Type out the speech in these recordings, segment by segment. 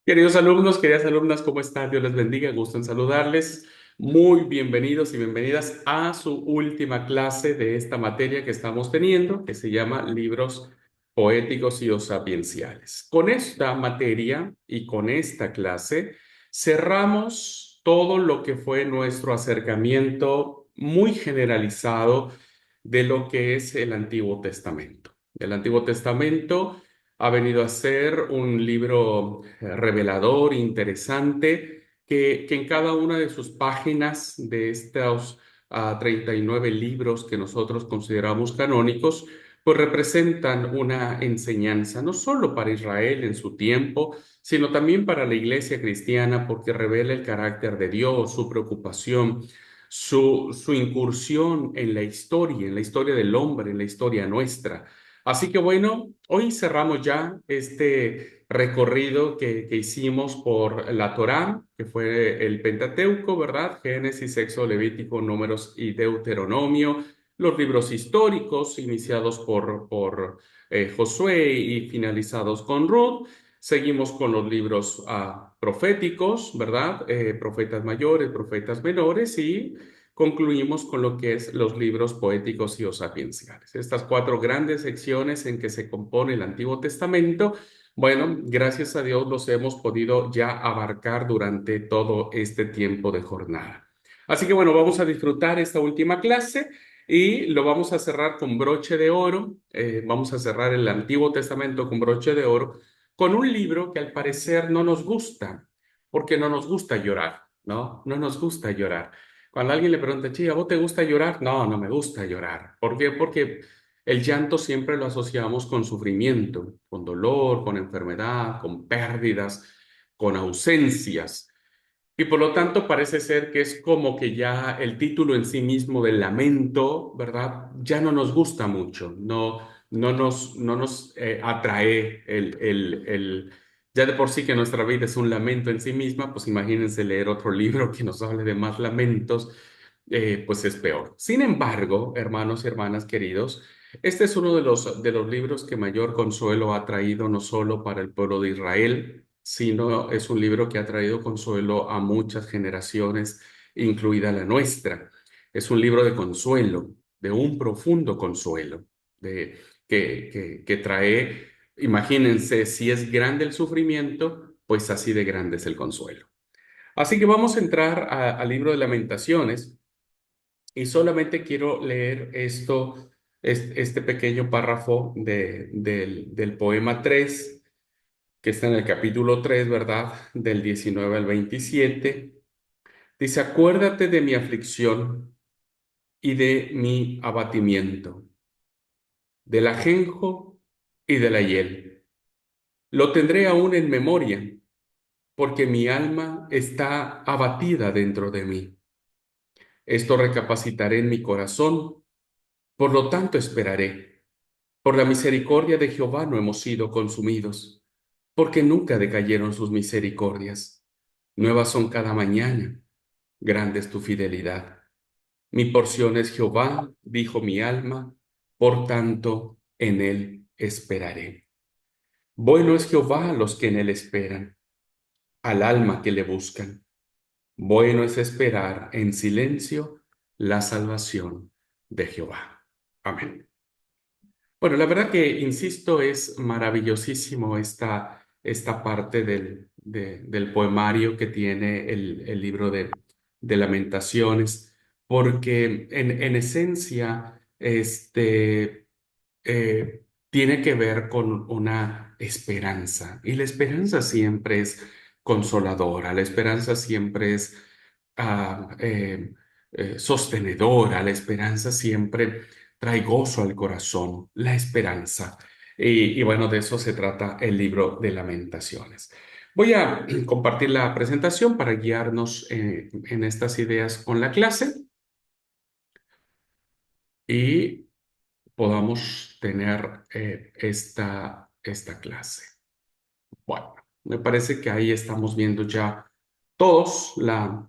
Queridos alumnos, queridas alumnas, ¿cómo están? Dios les bendiga, gusto en saludarles. Muy bienvenidos y bienvenidas a su última clase de esta materia que estamos teniendo, que se llama Libros Poéticos y o Sapienciales. Con esta materia y con esta clase cerramos todo lo que fue nuestro acercamiento muy generalizado de lo que es el Antiguo Testamento. El Antiguo Testamento ha venido a ser un libro revelador, interesante, que en cada una de sus páginas de estos 39 libros que nosotros consideramos canónicos, pues representan una enseñanza, no solo para Israel en su tiempo, sino también para la iglesia cristiana, porque revela el carácter de Dios, su preocupación, su incursión en la historia del hombre, en la historia nuestra. Así que bueno, hoy cerramos ya este recorrido que hicimos por la Torá, que fue el Pentateuco, ¿verdad? Génesis, Éxodo, Levítico, Números y Deuteronomio, los libros históricos iniciados por Josué y finalizados con Ruth. Seguimos con los libros proféticos, ¿verdad? Profetas mayores, profetas menores y concluimos con lo que es los libros poéticos y o sapienciales. Estas cuatro grandes secciones en que se compone el Antiguo Testamento, bueno, gracias a Dios los hemos podido ya abarcar durante todo este tiempo de jornada. Así que bueno, vamos a disfrutar esta última clase y lo vamos a cerrar con broche de oro. Vamos a cerrar el Antiguo Testamento con broche de oro, con un libro que al parecer no nos gusta, porque no nos gusta llorar, ¿no? No nos gusta llorar. Cuando alguien le pregunta, chica, ¿a vos te gusta llorar? No, no me gusta llorar. ¿Por qué? Porque el llanto siempre lo asociamos con sufrimiento, con dolor, con enfermedad, con pérdidas, con ausencias. Y por lo tanto parece ser que es como que ya el título en sí mismo del lamento, ¿verdad? Ya no nos gusta mucho, no nos atrae ya de por sí que nuestra vida es un lamento en sí misma, pues imagínense leer otro libro que nos hable de más lamentos, pues es peor. Sin embargo, hermanos y hermanas queridos, este es uno de los libros que mayor consuelo ha traído no solo para el pueblo de Israel, sino es un libro que ha traído consuelo a muchas generaciones, incluida la nuestra. Es un libro de consuelo, de un profundo consuelo, que trae, imagínense, si es grande el sufrimiento, pues así de grande es el consuelo. Así que vamos a entrar al libro de Lamentaciones y solamente quiero leer este pequeño párrafo del poema 3 que está en el capítulo 3, ¿verdad? Del 19 al 27. Dice, acuérdate de mi aflicción y de mi abatimiento, del ajenjo y de la hiel. Lo tendré aún en memoria, porque mi alma está abatida dentro de mí. Esto recapacitaré en mi corazón, por lo tanto esperaré. Por la misericordia de Jehová no hemos sido consumidos, porque nunca decayeron sus misericordias. Nuevas son cada mañana. Grande es tu fidelidad. Mi porción es Jehová, dijo mi alma, por tanto en él esperaré. Bueno es Jehová a los que en él esperan, al alma que le buscan. Bueno es esperar en silencio la salvación de Jehová. Amén. Bueno, la verdad que, insisto, es maravillosísimo esta parte del poemario que tiene el libro de Lamentaciones, porque en esencia tiene que ver con una esperanza, y la esperanza siempre es consoladora, la esperanza siempre es ah, eh, sostenedora, la esperanza siempre trae gozo al corazón, la esperanza. Y bueno, de eso se trata el libro de Lamentaciones. Voy a compartir la presentación para guiarnos en estas ideas con la clase y podamos tener esta clase. Bueno, me parece que ahí estamos viendo ya todos la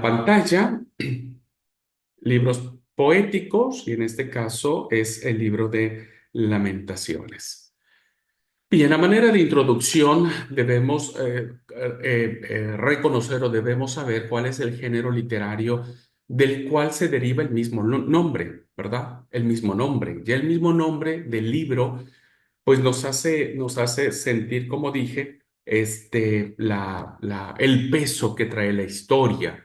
pantalla, libros poéticos, y en este caso es el libro de Lamentaciones. Bien, a manera de introducción debemos reconocer o debemos saber cuál es el género literario del cual se deriva el mismo nombre, ¿verdad? El mismo nombre. Ya el mismo nombre del libro, pues nos hace sentir, como dije, el peso que trae la historia.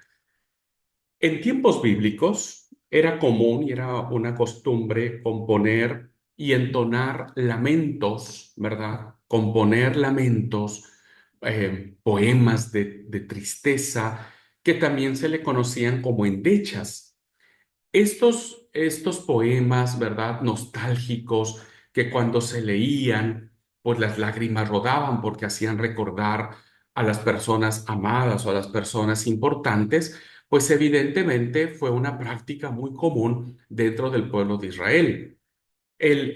En tiempos bíblicos era común y era una costumbre componer y entonar lamentos, ¿verdad? Componer lamentos, poemas de tristeza, que también se le conocían como endechas. Estos poemas, ¿verdad? Nostálgicos, que cuando se leían, pues las lágrimas rodaban porque hacían recordar a las personas amadas o a las personas importantes, pues evidentemente fue una práctica muy común dentro del pueblo de Israel. El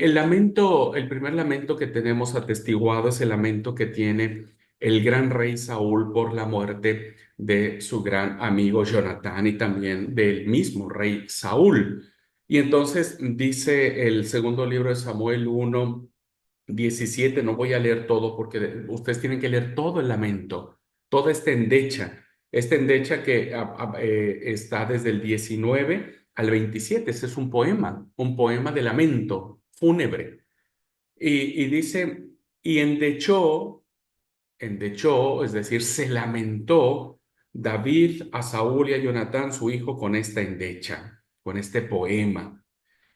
primer lamento que tenemos atestiguado es el lamento que tiene el gran rey Saúl por la muerte de su gran amigo Jonatán y también del mismo rey Saúl. Y entonces dice el segundo libro de Samuel 1:17. No voy a leer todo porque ustedes tienen que leer todo el lamento, toda esta endecha que está desde el 19 al 27. Ese es un poema de lamento fúnebre. Y dice, y endechó, es decir, se lamentó David a Saúl y a Jonatán, su hijo, con esta endecha, con este poema,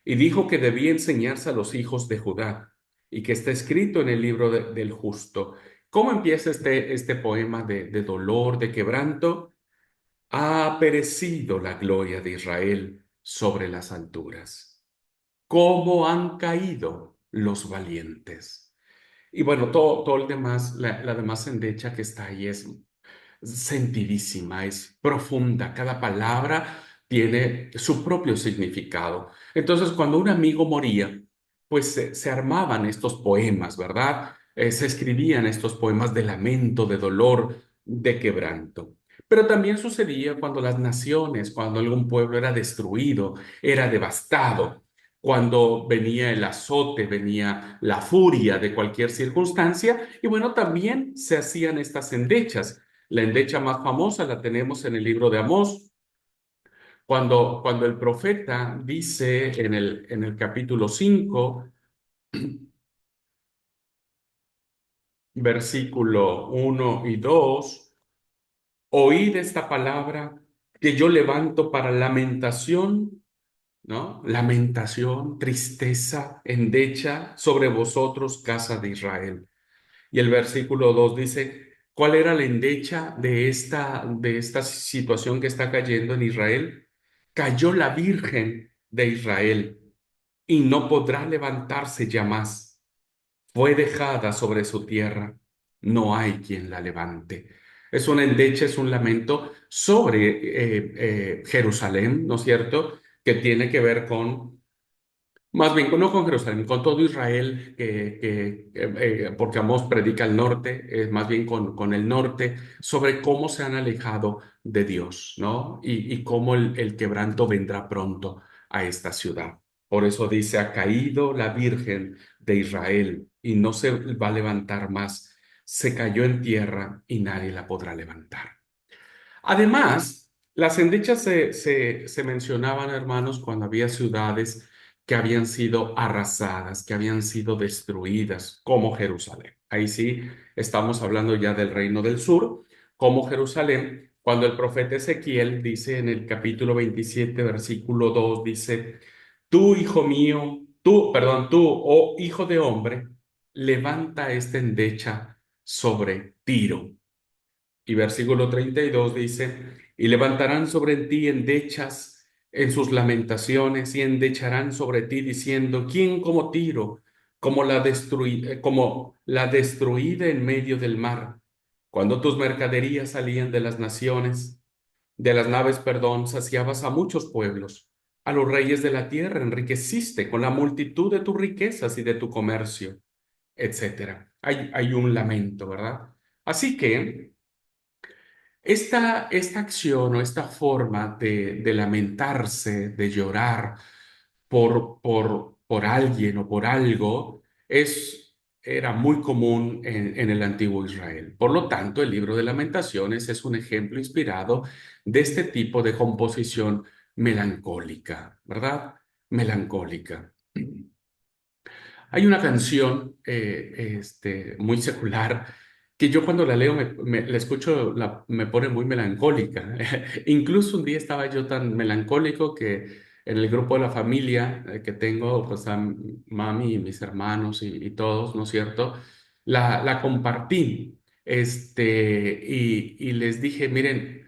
y dijo que debía enseñarse a los hijos de Judá y que está escrito en el libro del justo. ¿Cómo empieza este poema de dolor, de quebranto? Ha perecido la gloria de Israel sobre las alturas. ¿Cómo han caído los valientes? Y bueno, todo el demás, la demás endecha que está ahí es sentidísima, es profunda. Cada palabra tiene su propio significado. Entonces, cuando un amigo moría, pues se armaban estos poemas, ¿verdad? Se escribían estos poemas de lamento, de dolor, de quebranto. Pero también sucedía cuando las naciones, cuando algún pueblo era destruido, era devastado, cuando venía el azote, venía la furia de cualquier circunstancia, y bueno, también se hacían estas endechas. La endecha más famosa la tenemos en el libro de Amós, cuando el profeta dice en el capítulo 5, versículo 1 y 2: oíd esta palabra que yo levanto para lamentación, ¿no? Lamentación, tristeza, endecha sobre vosotros, casa de Israel. Y el versículo 2 dice, ¿cuál era la endecha de esta situación que está cayendo en Israel? Cayó la Virgen de Israel y no podrá levantarse ya más. Fue dejada sobre su tierra, no hay quien la levante. Es una endecha, es un lamento sobre Jerusalén, ¿no es cierto? Que tiene que ver con más bien, no con Jerusalén, con todo Israel, porque Amós predica al norte, más bien con el norte, sobre cómo se han alejado de Dios, ¿no? Y cómo el quebranto vendrá pronto a esta ciudad. Por eso dice, ha caído la Virgen de Israel y no se va a levantar más. Se cayó en tierra y nadie la podrá levantar. Además, las endechas se mencionaban, hermanos, cuando había ciudades que habían sido arrasadas, que habían sido destruidas, como Jerusalén. Ahí sí estamos hablando ya del reino del sur, como Jerusalén, cuando el profeta Ezequiel dice en el capítulo 27, versículo 2, dice, tú, hijo mío, tú, oh hijo de hombre, levanta esta endecha sobre Tiro. Y versículo 32 dice, y levantarán sobre ti endechas en sus lamentaciones y endecharán sobre ti diciendo, ¿quién como Tiro, como la destruida en medio del mar? Cuando tus mercaderías salían de las naciones, de las naves, perdón, saciabas a muchos pueblos, a los reyes de la tierra enriqueciste con la multitud de tus riquezas y de tu comercio, etcétera. Hay un lamento, ¿verdad? Así que esta acción o esta forma de lamentarse, de llorar por alguien o por algo, es era muy común en el antiguo Israel. Por lo tanto, el libro de Lamentaciones es un ejemplo inspirado de este tipo de composición melancólica, ¿verdad? Melancólica. Hay una canción muy secular que yo cuando la leo, la escucho, me pone muy melancólica. Incluso un día estaba yo tan melancólico que en el grupo de la familia que tengo, pues a mami y mis hermanos y todos, ¿no es cierto? La compartí y les dije, miren,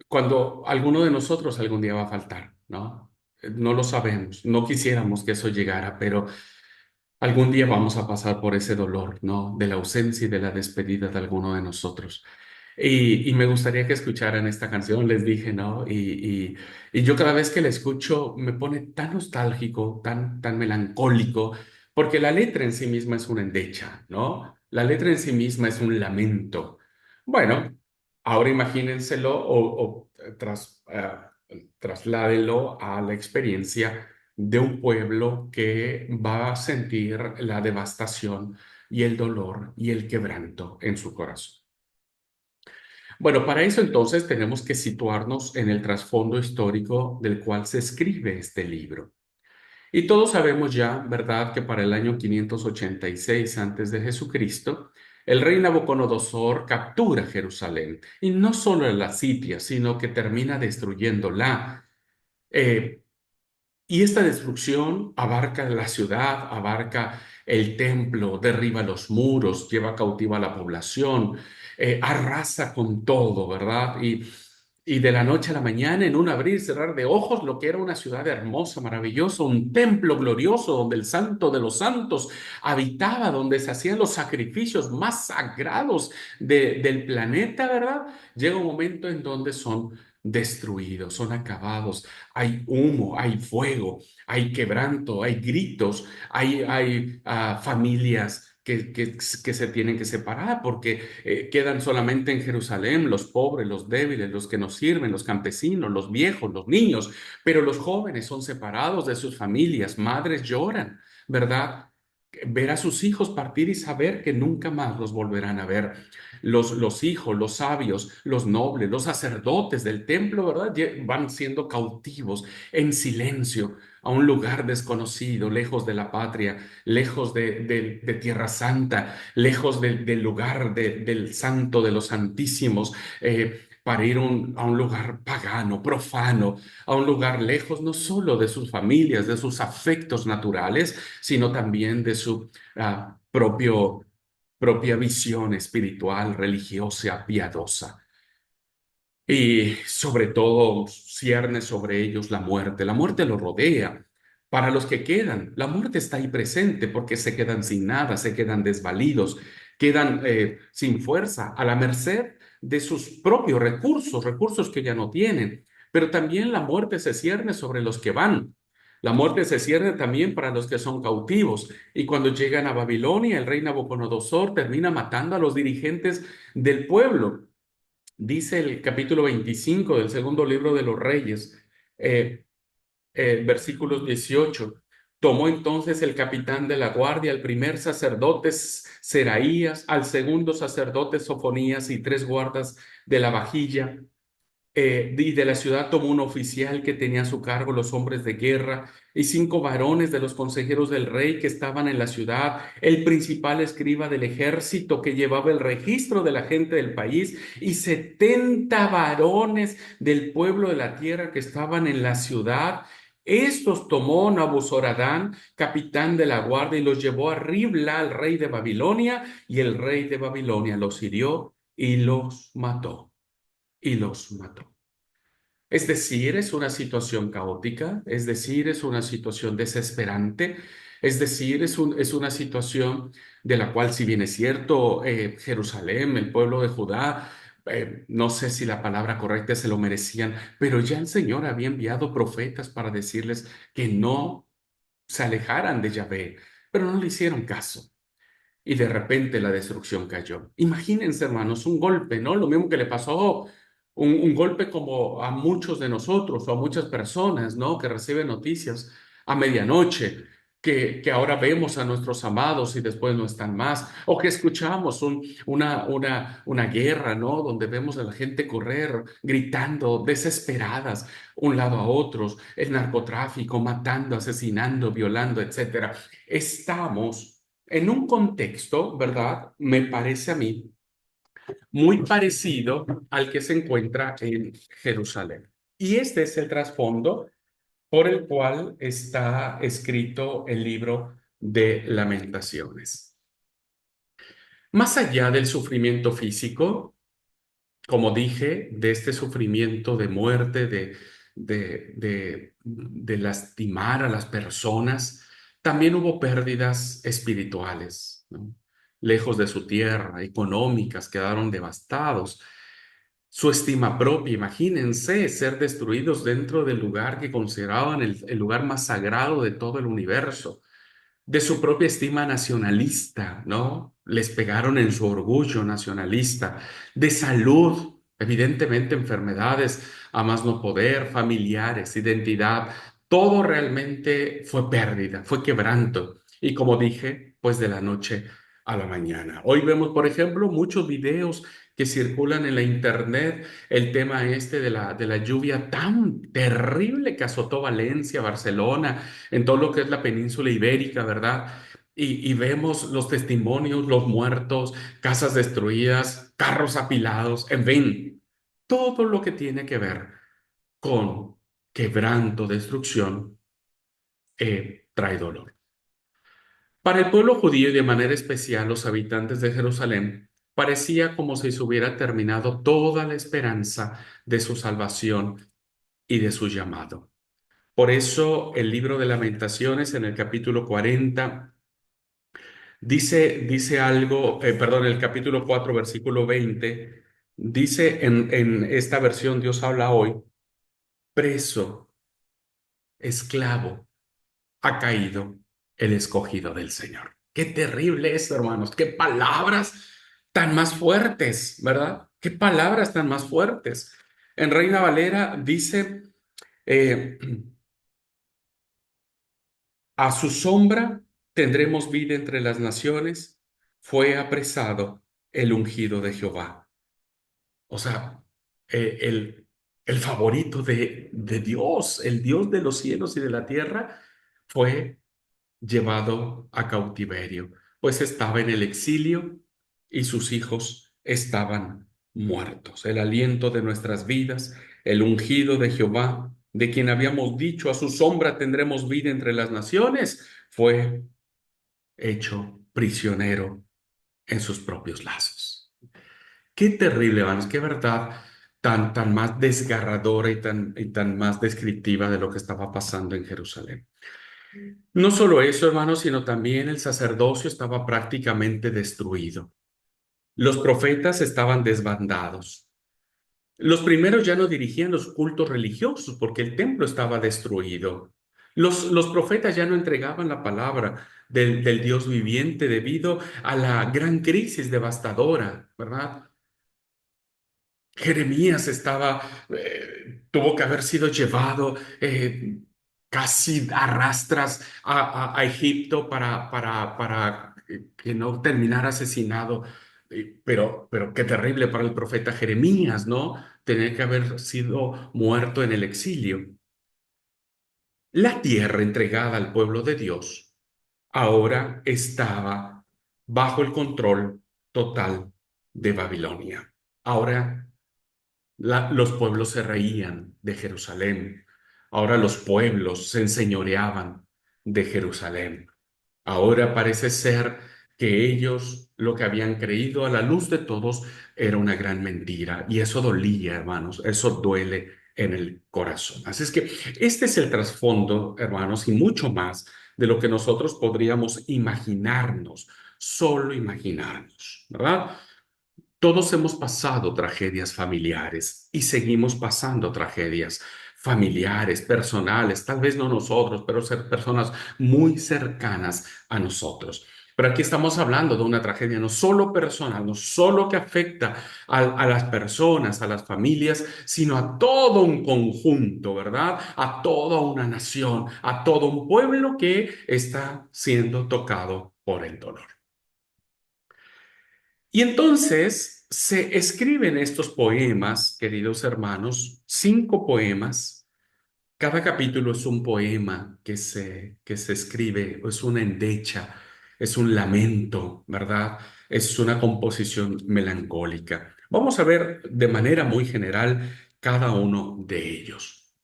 cuando alguno de nosotros algún día va a faltar, ¿no? No lo sabemos, no quisiéramos que eso llegara, pero algún día vamos a pasar por ese dolor, ¿no? De la ausencia y de la despedida de alguno de nosotros. Y me gustaría que escucharan esta canción, les dije, ¿no? Y yo cada vez que la escucho me pone tan nostálgico, tan melancólico, porque la letra en sí misma es una endecha, ¿no? La letra en sí misma es un lamento. Bueno, ahora imagínenselo trasládenlo a la experiencia de un pueblo que va a sentir la devastación y el dolor y el quebranto en su corazón. Bueno, para eso entonces tenemos que situarnos en el trasfondo histórico del cual se escribe este libro. Y todos sabemos ya, ¿verdad?, que para el año 586 antes de Jesucristo, el rey Nabucodonosor captura Jerusalén y no solo la sitia, sino que termina destruyéndola. Eh, y esta destrucción abarca la ciudad, abarca el templo, derriba los muros, lleva cautiva a la población, arrasa con todo, ¿verdad? Y de la noche a la mañana, en un abrir y cerrar de ojos, lo que era una ciudad hermosa, maravillosa, un templo glorioso donde el santo de los santos habitaba, donde se hacían los sacrificios más sagrados del planeta, ¿verdad? Llega un momento en donde son destruidos, son acabados, hay humo, hay fuego, hay quebranto, hay gritos, hay familias que se tienen que separar porque quedan solamente en Jerusalén los pobres, los débiles, los que nos sirven, los campesinos, los viejos, los niños, pero los jóvenes son separados de sus familias, madres lloran, ¿verdad? Ver a sus hijos partir y saber que nunca más los volverán a ver. Los hijos, los sabios, los nobles, los sacerdotes del templo, ¿verdad? Van siendo cautivos en silencio a un lugar desconocido, lejos de la patria, lejos de Tierra Santa, lejos del lugar del Santo de los Santísimos, para ir a un lugar pagano, profano, a un lugar lejos no solo de sus familias, de sus afectos naturales, sino también de su propia visión espiritual, religiosa, piadosa. Y sobre todo cierne sobre ellos la muerte. La muerte los rodea. Para los que quedan, la muerte está ahí presente porque se quedan sin nada, se quedan desvalidos, quedan sin fuerza, a la merced de sus propios recursos, recursos que ya no tienen. Pero también la muerte se cierne sobre los que van. La muerte se cierne también para los que son cautivos. Y cuando llegan a Babilonia, el rey Nabucodonosor termina matando a los dirigentes del pueblo. Dice el capítulo 25 del segundo libro de los Reyes, eh, versículos 18. Tomó entonces el capitán de la guardia, al primer sacerdote Seraías, al segundo sacerdote Sofonías y tres guardas de la vajilla, y de la ciudad tomó un oficial que tenía a su cargo los hombres de guerra y cinco varones de los consejeros del rey que estaban en la ciudad, el principal escriba del ejército que llevaba el registro de la gente del país y 70 varones del pueblo de la tierra que estaban en la ciudad. Estos tomó Nabuzoradán, capitán de la guardia, y los llevó a Ribla, al rey de Babilonia, y el rey de Babilonia los hirió y los mató. Y los mató. Es decir, es una situación caótica, es decir, es una situación desesperante, es decir, es una situación de la cual, si bien es cierto, Jerusalén, el pueblo de Judá, no sé si la palabra correcta se lo merecían, pero ya el Señor había enviado profetas para decirles que no se alejaran de Yahvé, pero no le hicieron caso. Y de repente la destrucción cayó. Imagínense, hermanos, un golpe, ¿no? Lo mismo que le pasó, un golpe como a muchos de nosotros o a muchas personas, ¿no? Que reciben noticias a medianoche. que ahora vemos a nuestros amados y después no están más, o que escuchamos una guerra, ¿no? Donde vemos a la gente correr, gritando, desesperadas, un lado a otros, el narcotráfico, matando, asesinando, violando, etcétera. Estamos en un contexto, ¿verdad? Me parece a mí muy parecido al que se encuentra en Jerusalén. Y este es el trasfondo por el cual está escrito el libro de Lamentaciones. Más allá del sufrimiento físico, como dije, de este sufrimiento de muerte, de lastimar a las personas, también hubo pérdidas espirituales, ¿no? Lejos de su tierra, económicas, quedaron devastados. Su estima propia, imagínense ser destruidos dentro del lugar que consideraban el lugar más sagrado de todo el universo, de su propia estima nacionalista, ¿no? Les pegaron en su orgullo nacionalista, de salud, evidentemente enfermedades a más no poder, familiares, identidad, todo realmente fue pérdida, fue quebranto. Y como dije, pues de la noche a la mañana. Hoy vemos, por ejemplo, muchos videos que circulan en la internet, el tema este de la lluvia tan terrible que azotó Valencia, Barcelona, en todo lo que es la península ibérica, ¿verdad? Y vemos los testimonios, los muertos, casas destruidas, carros apilados, en fin, todo lo que tiene que ver con quebranto, destrucción, trae dolor. Para el pueblo judío y de manera especial los habitantes de Jerusalén, parecía como si se hubiera terminado toda la esperanza de su salvación y de su llamado. Por eso el libro de Lamentaciones en el capítulo 40 dice algo, perdón, el capítulo 4 versículo 20 dice en esta versión Dios habla hoy, preso, esclavo, ha caído el escogido del Señor. Qué terrible esto, hermanos, qué palabras tan más fuertes, ¿verdad? Qué palabras tan más fuertes. En Reina Valera dice, eh, a su sombra tendremos vida entre las naciones, fue apresado el ungido de Jehová. O sea, el favorito de Dios, el Dios de los cielos y de la tierra, fue llevado a cautiverio, pues estaba en el exilio y sus hijos estaban muertos. El aliento de nuestras vidas, el ungido de Jehová, de quien habíamos dicho, a su sombra tendremos vida entre las naciones, fue hecho prisionero en sus propios lazos. Qué terrible, hermanos, qué verdad tan más desgarradora y tan más descriptiva de lo que estaba pasando en Jerusalén. No solo eso, hermanos, sino también el sacerdocio estaba prácticamente destruido. Los profetas estaban desbandados. Los primeros ya no dirigían los cultos religiosos porque el templo estaba destruido. Los profetas ya no entregaban la palabra del Dios viviente debido a la gran crisis devastadora, ¿verdad? Jeremías tuvo que haber sido llevado casi a rastras a Egipto para que no terminara asesinado. Pero qué terrible para el profeta Jeremías, ¿no? Tener que haber sido muerto en el exilio. La tierra entregada al pueblo de Dios ahora estaba bajo el control total de Babilonia. Ahora los pueblos se reían de Jerusalén. Ahora los pueblos se enseñoreaban de Jerusalén. Ahora parece ser que ellos lo que habían creído a la luz de todos era una gran mentira. Y eso dolía, hermanos. Eso duele en el corazón. Así es que este es el trasfondo, hermanos, y mucho más de lo que nosotros podríamos imaginarnos, solo imaginarnos, ¿verdad? Todos hemos pasado tragedias familiares y seguimos pasando tragedias familiares, personales, tal vez no nosotros, pero ser personas muy cercanas a nosotros. Pero aquí estamos hablando de una tragedia no solo personal, no solo que afecta a las personas, a las familias, sino a todo un conjunto, ¿verdad? A toda una nación, a todo un pueblo que está siendo tocado por el dolor. Y entonces se escriben estos poemas, queridos hermanos, 5 poemas. Cada capítulo es un poema que se escribe, es una endecha, es un lamento, ¿verdad? Es una composición melancólica. Vamos a ver de manera muy general cada uno de ellos.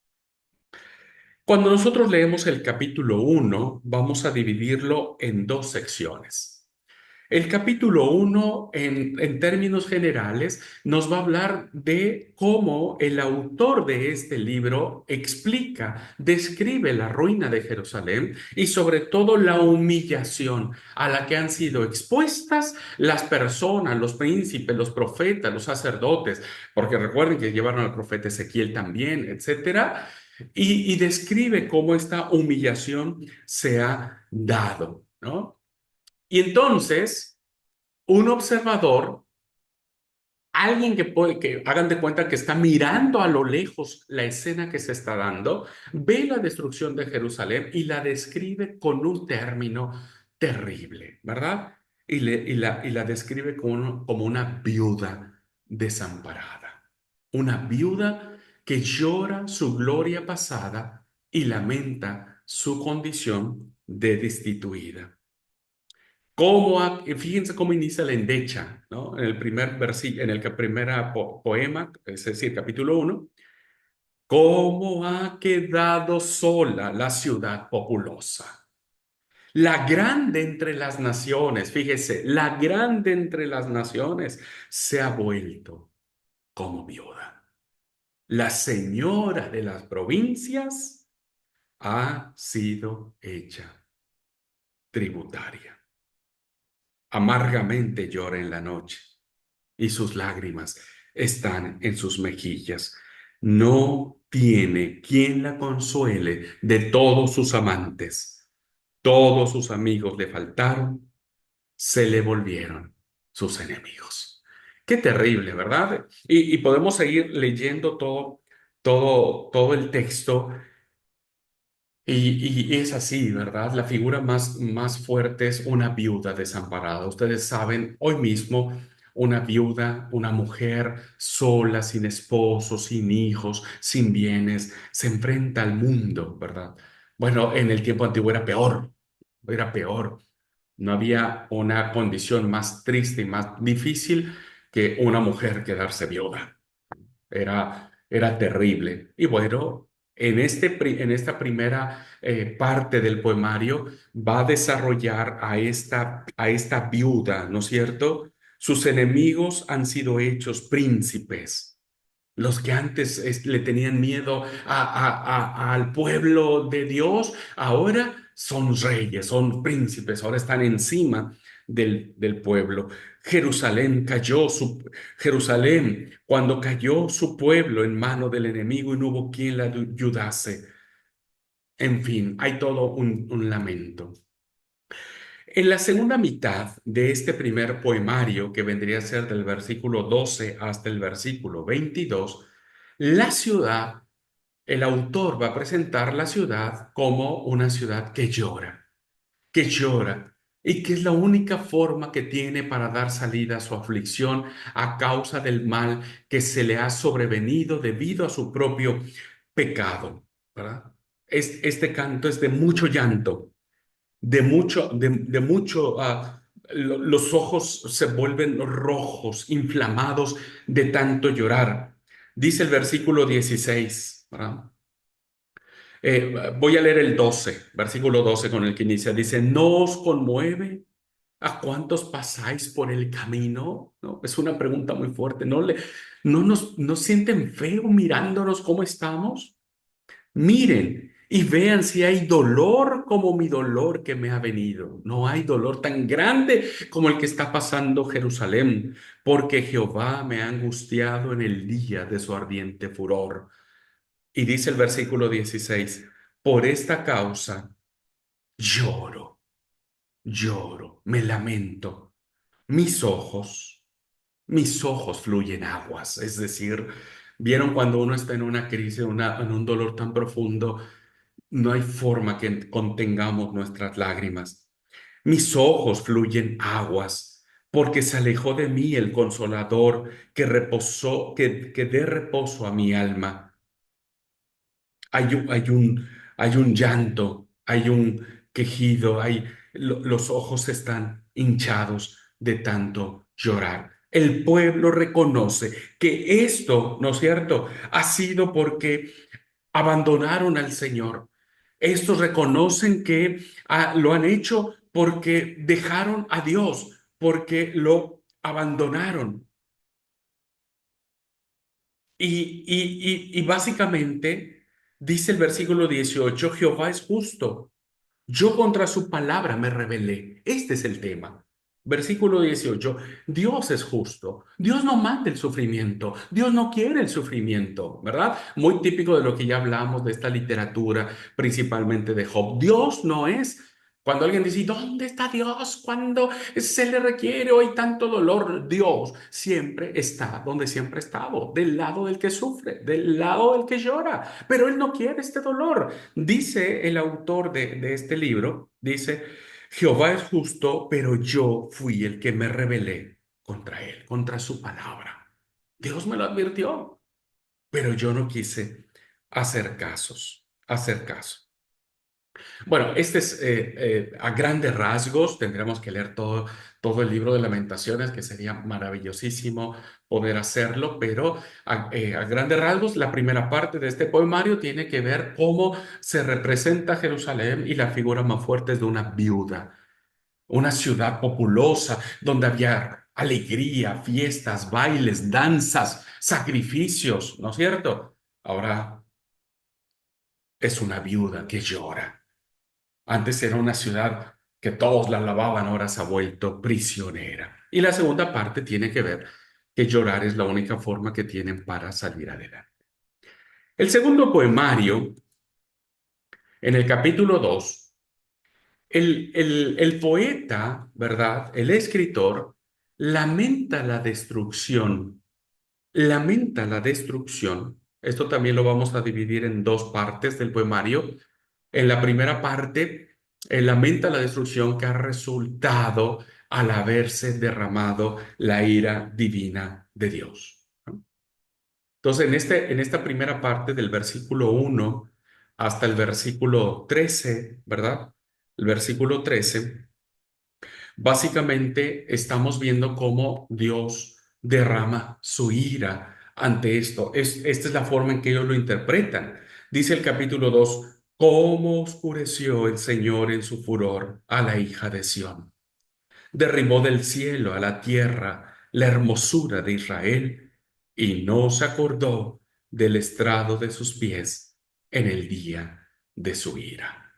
Cuando nosotros leemos el capítulo 1, vamos a dividirlo en 2 secciones. El capítulo 1, en términos generales, nos va a hablar de cómo el autor de este libro explica, describe la ruina de Jerusalén y sobre todo la humillación a la que han sido expuestas las personas, los príncipes, los profetas, los sacerdotes, porque recuerden que llevaron al profeta Ezequiel también, etcétera, y describe cómo esta humillación se ha dado, ¿no? Y entonces un observador, alguien que hagan de cuenta que está mirando a lo lejos la escena que se está dando, ve la destrucción de Jerusalén y la describe con un término terrible, ¿verdad? Y la describe como una viuda desamparada, una viuda que llora su gloria pasada y lamenta su condición de destituida. Fíjense cómo inicia la endecha, ¿no? En el primer versículo, en el primer poema, es decir, capítulo 1, cómo ha quedado sola la ciudad populosa, la grande entre las naciones, fíjese, la grande entre las naciones se ha vuelto como viuda. La señora de las provincias ha sido hecha tributaria. Amargamente llora en la noche y sus lágrimas están en sus mejillas. No tiene quien la consuele de todos sus amantes. Todos sus amigos le faltaron, se le volvieron sus enemigos. Qué terrible, ¿verdad? Y podemos seguir leyendo todo el texto y es así, ¿verdad? La figura más fuerte es una viuda desamparada. Ustedes saben, hoy mismo, una viuda, una mujer sola, sin esposo, sin hijos, sin bienes, se enfrenta al mundo, ¿verdad? Bueno, en el tiempo antiguo era peor, era peor. No había una condición más triste y más difícil que una mujer quedarse viuda. Era terrible. Y bueno, en esta primera parte del poemario va a desarrollar a esta viuda, ¿no es cierto? Sus enemigos han sido hechos príncipes. Los que antes le tenían miedo al pueblo de Dios, ahora son reyes, son príncipes, ahora están encima del pueblo. Jerusalén cayó, Jerusalén, cuando cayó su pueblo en mano del enemigo y no hubo quien la ayudase. En fin, hay todo un lamento. En la segunda mitad de este primer poemario, que vendría a ser del versículo 12 hasta el versículo 22, la ciudad, el autor va a presentar la ciudad como una ciudad que llora, y que es la única forma que tiene para dar salida a su aflicción a causa del mal que se le ha sobrevenido debido a su propio pecado, ¿verdad? Este canto es de mucho llanto, los ojos se vuelven rojos, inflamados de tanto llorar. Dice el versículo 16, ¿verdad? Voy a leer el 12, versículo 12 con el que inicia. Dice, ¿no os conmueve a cuántos pasáis por el camino? ¿No? Es una pregunta muy fuerte. ¿No sienten feo mirándonos cómo estamos? Miren y vean si hay dolor como mi dolor que me ha venido. No hay dolor tan grande como el que está pasando Jerusalén, porque Jehová me ha angustiado en el día de su ardiente furor. Y dice el versículo 16, por esta causa lloro. lloro, me lamento. Mis ojos, mis ojos fluyen aguas. Es decir, vieron cuando uno está en una crisis, en un dolor tan profundo, no hay forma que contengamos nuestras lágrimas. Mis ojos fluyen aguas, porque se alejó de mí el consolador que reposó, que dé reposo a mi alma. Hay un llanto, hay un quejido, los ojos están hinchados de tanto llorar. El pueblo reconoce que esto, ¿no es cierto?, ha sido porque abandonaron al Señor. Estos reconocen que lo han hecho porque dejaron a Dios, porque lo abandonaron. Y básicamente dice el versículo 18: Jehová es justo. Yo contra su palabra me rebelé. Este es el tema. Versículo 18. Dios es justo. Dios no manda el sufrimiento. Dios no quiere el sufrimiento, ¿verdad? Muy típico de lo que ya hablamos de esta literatura, principalmente de Job. Dios no es. Cuando alguien dice, ¿dónde está Dios cuando se le requiere hoy tanto dolor? Dios siempre está donde siempre ha estado, del lado del que sufre, del lado del que llora, pero Él no quiere este dolor. Dice el autor de este libro, dice, Jehová es justo, pero yo fui el que me rebelé contra Él, contra su palabra. Dios me lo advirtió, pero yo no quise hacer caso. Bueno, este es a grandes rasgos, tendremos que leer todo el libro de Lamentaciones, que sería maravillosísimo poder hacerlo, pero a grandes rasgos, la primera parte de este poemario tiene que ver cómo se representa Jerusalén y la figura más fuerte es de una viuda, una ciudad populosa donde había alegría, fiestas, bailes, danzas, sacrificios, ¿no es cierto? Ahora es una viuda que llora. Antes era una ciudad que todos la alababan, ahora se ha vuelto prisionera. Y la segunda parte tiene que ver que llorar es la única forma que tienen para salir adelante. El segundo poemario, en el capítulo 2, el poeta, ¿verdad? El escritor lamenta la destrucción, lamenta la destrucción. Esto también lo vamos a dividir en dos partes del poemario. En la primera parte, lamenta la destrucción que ha resultado al haberse derramado la ira divina de Dios, ¿no? Entonces, en esta primera parte del versículo 1 hasta el versículo 13, ¿verdad? El versículo 13, básicamente estamos viendo cómo Dios derrama su ira ante esto. Esta es la forma en que ellos lo interpretan. Dice el capítulo 2: cómo oscureció el Señor en su furor a la hija de Sión. Derribó del cielo a la tierra la hermosura de Israel y no se acordó del estrado de sus pies en el día de su ira.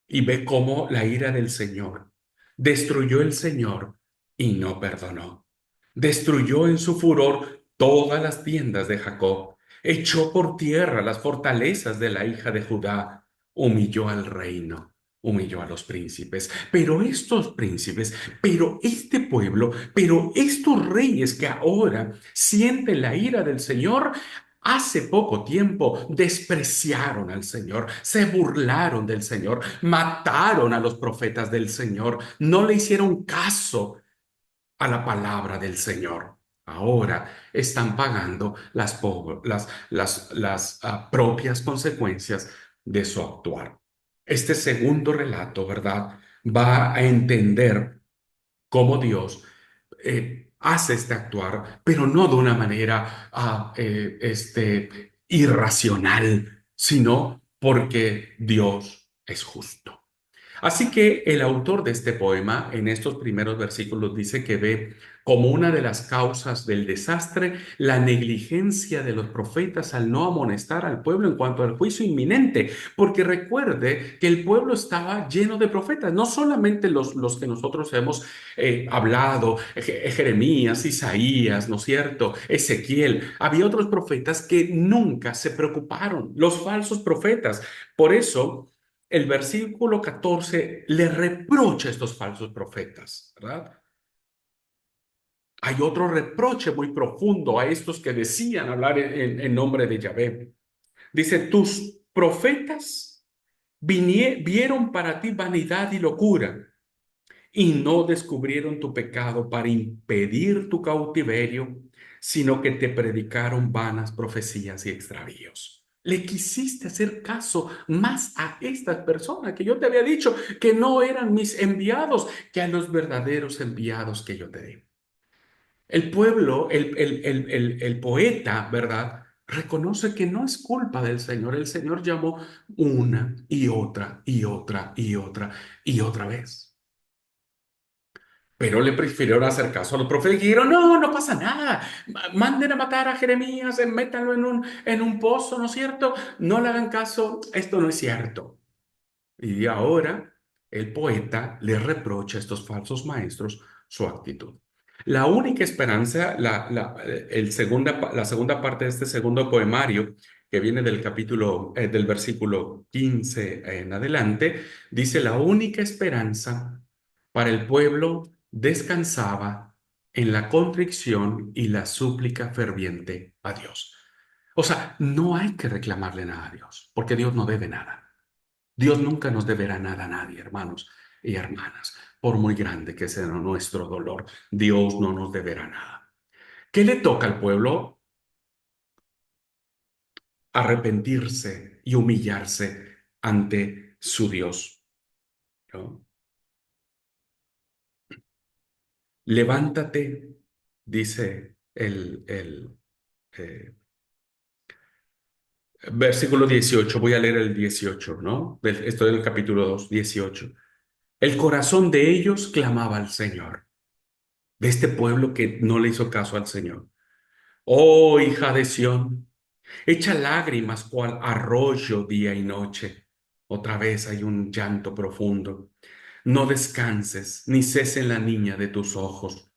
Y ve cómo la ira del Señor destruyó el Señor y no perdonó. Destruyó en su furor todas las tiendas de Jacob, echó por tierra las fortalezas de la hija de Judá, humilló al reino, humilló a los príncipes. Pero estos príncipes, pero este pueblo, pero estos reyes que ahora sienten la ira del Señor, hace poco tiempo despreciaron al Señor, se burlaron del Señor, mataron a los profetas del Señor, no le hicieron caso a la palabra del Señor. Ahora están pagando las propias consecuencias de su actuar. Este segundo relato, ¿verdad?, va a entender cómo Dios hace este actuar, pero no de una manera irracional, sino porque Dios es justo. Así que el autor de este poema, en estos primeros versículos, dice que ve como una de las causas del desastre la negligencia de los profetas al no amonestar al pueblo en cuanto al juicio inminente, porque recuerde que el pueblo estaba lleno de profetas, no solamente los que nosotros hemos hablado, Jeremías, Isaías, ¿no es cierto?, Ezequiel, había otros profetas que nunca se preocuparon, los falsos profetas. Por eso el versículo 14 le reprocha a estos falsos profetas, ¿verdad? Hay otro reproche muy profundo a estos que decían hablar en nombre de Yahvé. Dice, tus profetas vieron para ti vanidad y locura y no descubrieron tu pecado para impedir tu cautiverio, sino que te predicaron vanas profecías y extravíos. Le quisiste hacer caso más a estas personas que yo te había dicho que no eran mis enviados que a los verdaderos enviados que yo te di. El pueblo, el poeta, ¿verdad? Reconoce que no es culpa del Señor. El Señor llamó una y otra y otra y otra y otra vez. Pero le prefirieron hacer caso a los profetas y dijeron, no, no pasa nada. Manden a matar a Jeremías, métanlo en un pozo, ¿no es cierto? No le hagan caso, esto no es cierto. Y ahora el poeta le reprocha a estos falsos maestros su actitud. La única esperanza, la segunda parte de este segundo poemario, que viene del del versículo 15 en adelante, dice, la única esperanza para el pueblo descansaba en la contrición y la súplica ferviente a Dios. O sea, no hay que reclamarle nada a Dios, porque Dios no debe nada. Dios nunca nos deberá nada a nadie, hermanos y hermanas. Por muy grande que sea nuestro dolor, Dios no nos deberá nada. ¿Qué le toca al pueblo? Arrepentirse y humillarse ante su Dios, ¿no? Levántate, dice el eh, versículo 18. Voy a leer el 18, ¿no? Estoy en el capítulo 2, 18. El corazón de ellos clamaba al Señor, de este pueblo que no le hizo caso al Señor. Oh, hija de Sión, echa lágrimas cual arroyo día y noche. Otra vez hay un llanto profundo. No descanses, ni cese la niña de tus ojos.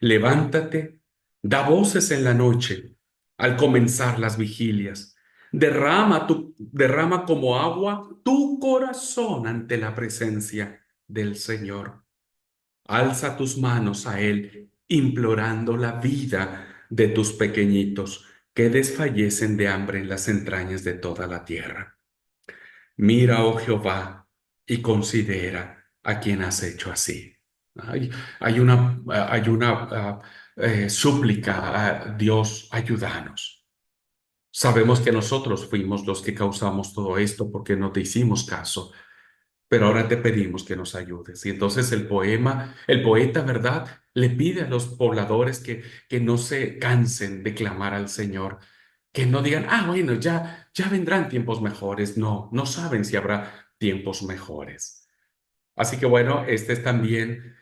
Levántate, da voces en la noche, al comenzar las vigilias. Derrama como agua tu corazón ante la presencia del Señor. Alza tus manos a Él, implorando la vida de tus pequeñitos que desfallecen de hambre en las entrañas de toda la tierra. Mira, oh Jehová, y considera a quien has hecho así. Hay, hay una súplica a Dios, ayúdanos. Sabemos que nosotros fuimos los que causamos todo esto porque no te hicimos caso, pero ahora te pedimos que nos ayudes. Y entonces el poeta, ¿verdad? Le pide a los pobladores que no se cansen de clamar al Señor, que no digan, ah, bueno, ya vendrán tiempos mejores. No, no saben si habrá tiempos mejores. Así que bueno, este es también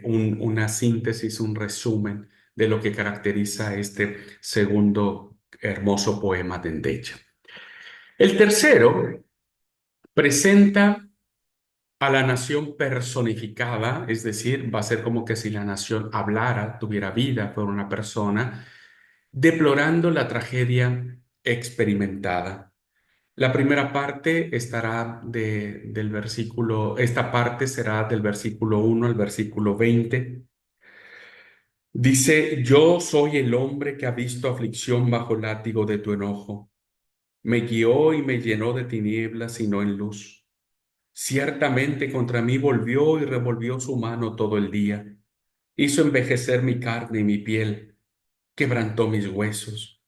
una síntesis, un resumen de lo que caracteriza este segundo hermoso poema de Endecha. El tercero presenta a la nación personificada, es decir, va a ser como que si la nación hablara, tuviera vida, fuera una persona, deplorando la tragedia experimentada. La primera parte estará del versículo, esta parte será del versículo 1 al versículo 20. Dice, yo soy el hombre que ha visto aflicción bajo el látigo de tu enojo. Me guió y me llenó de tinieblas y no en luz. Ciertamente contra mí volvió y revolvió su mano todo el día. Hizo envejecer mi carne y mi piel, quebrantó mis huesos.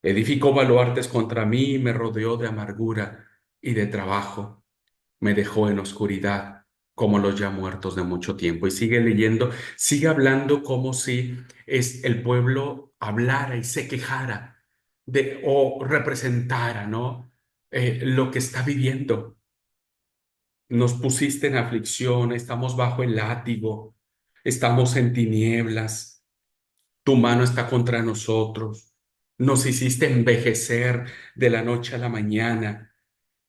Edificó baluartes contra mí y me rodeó de amargura y de trabajo. Me dejó en oscuridad como los ya muertos de mucho tiempo. Y sigue leyendo, sigue hablando como si el pueblo hablara y se quejara o representara, ¿no? Lo que está viviendo. Nos pusiste en aflicción, estamos bajo el látigo, estamos en tinieblas, tu mano está contra nosotros, nos hiciste envejecer de la noche a la mañana,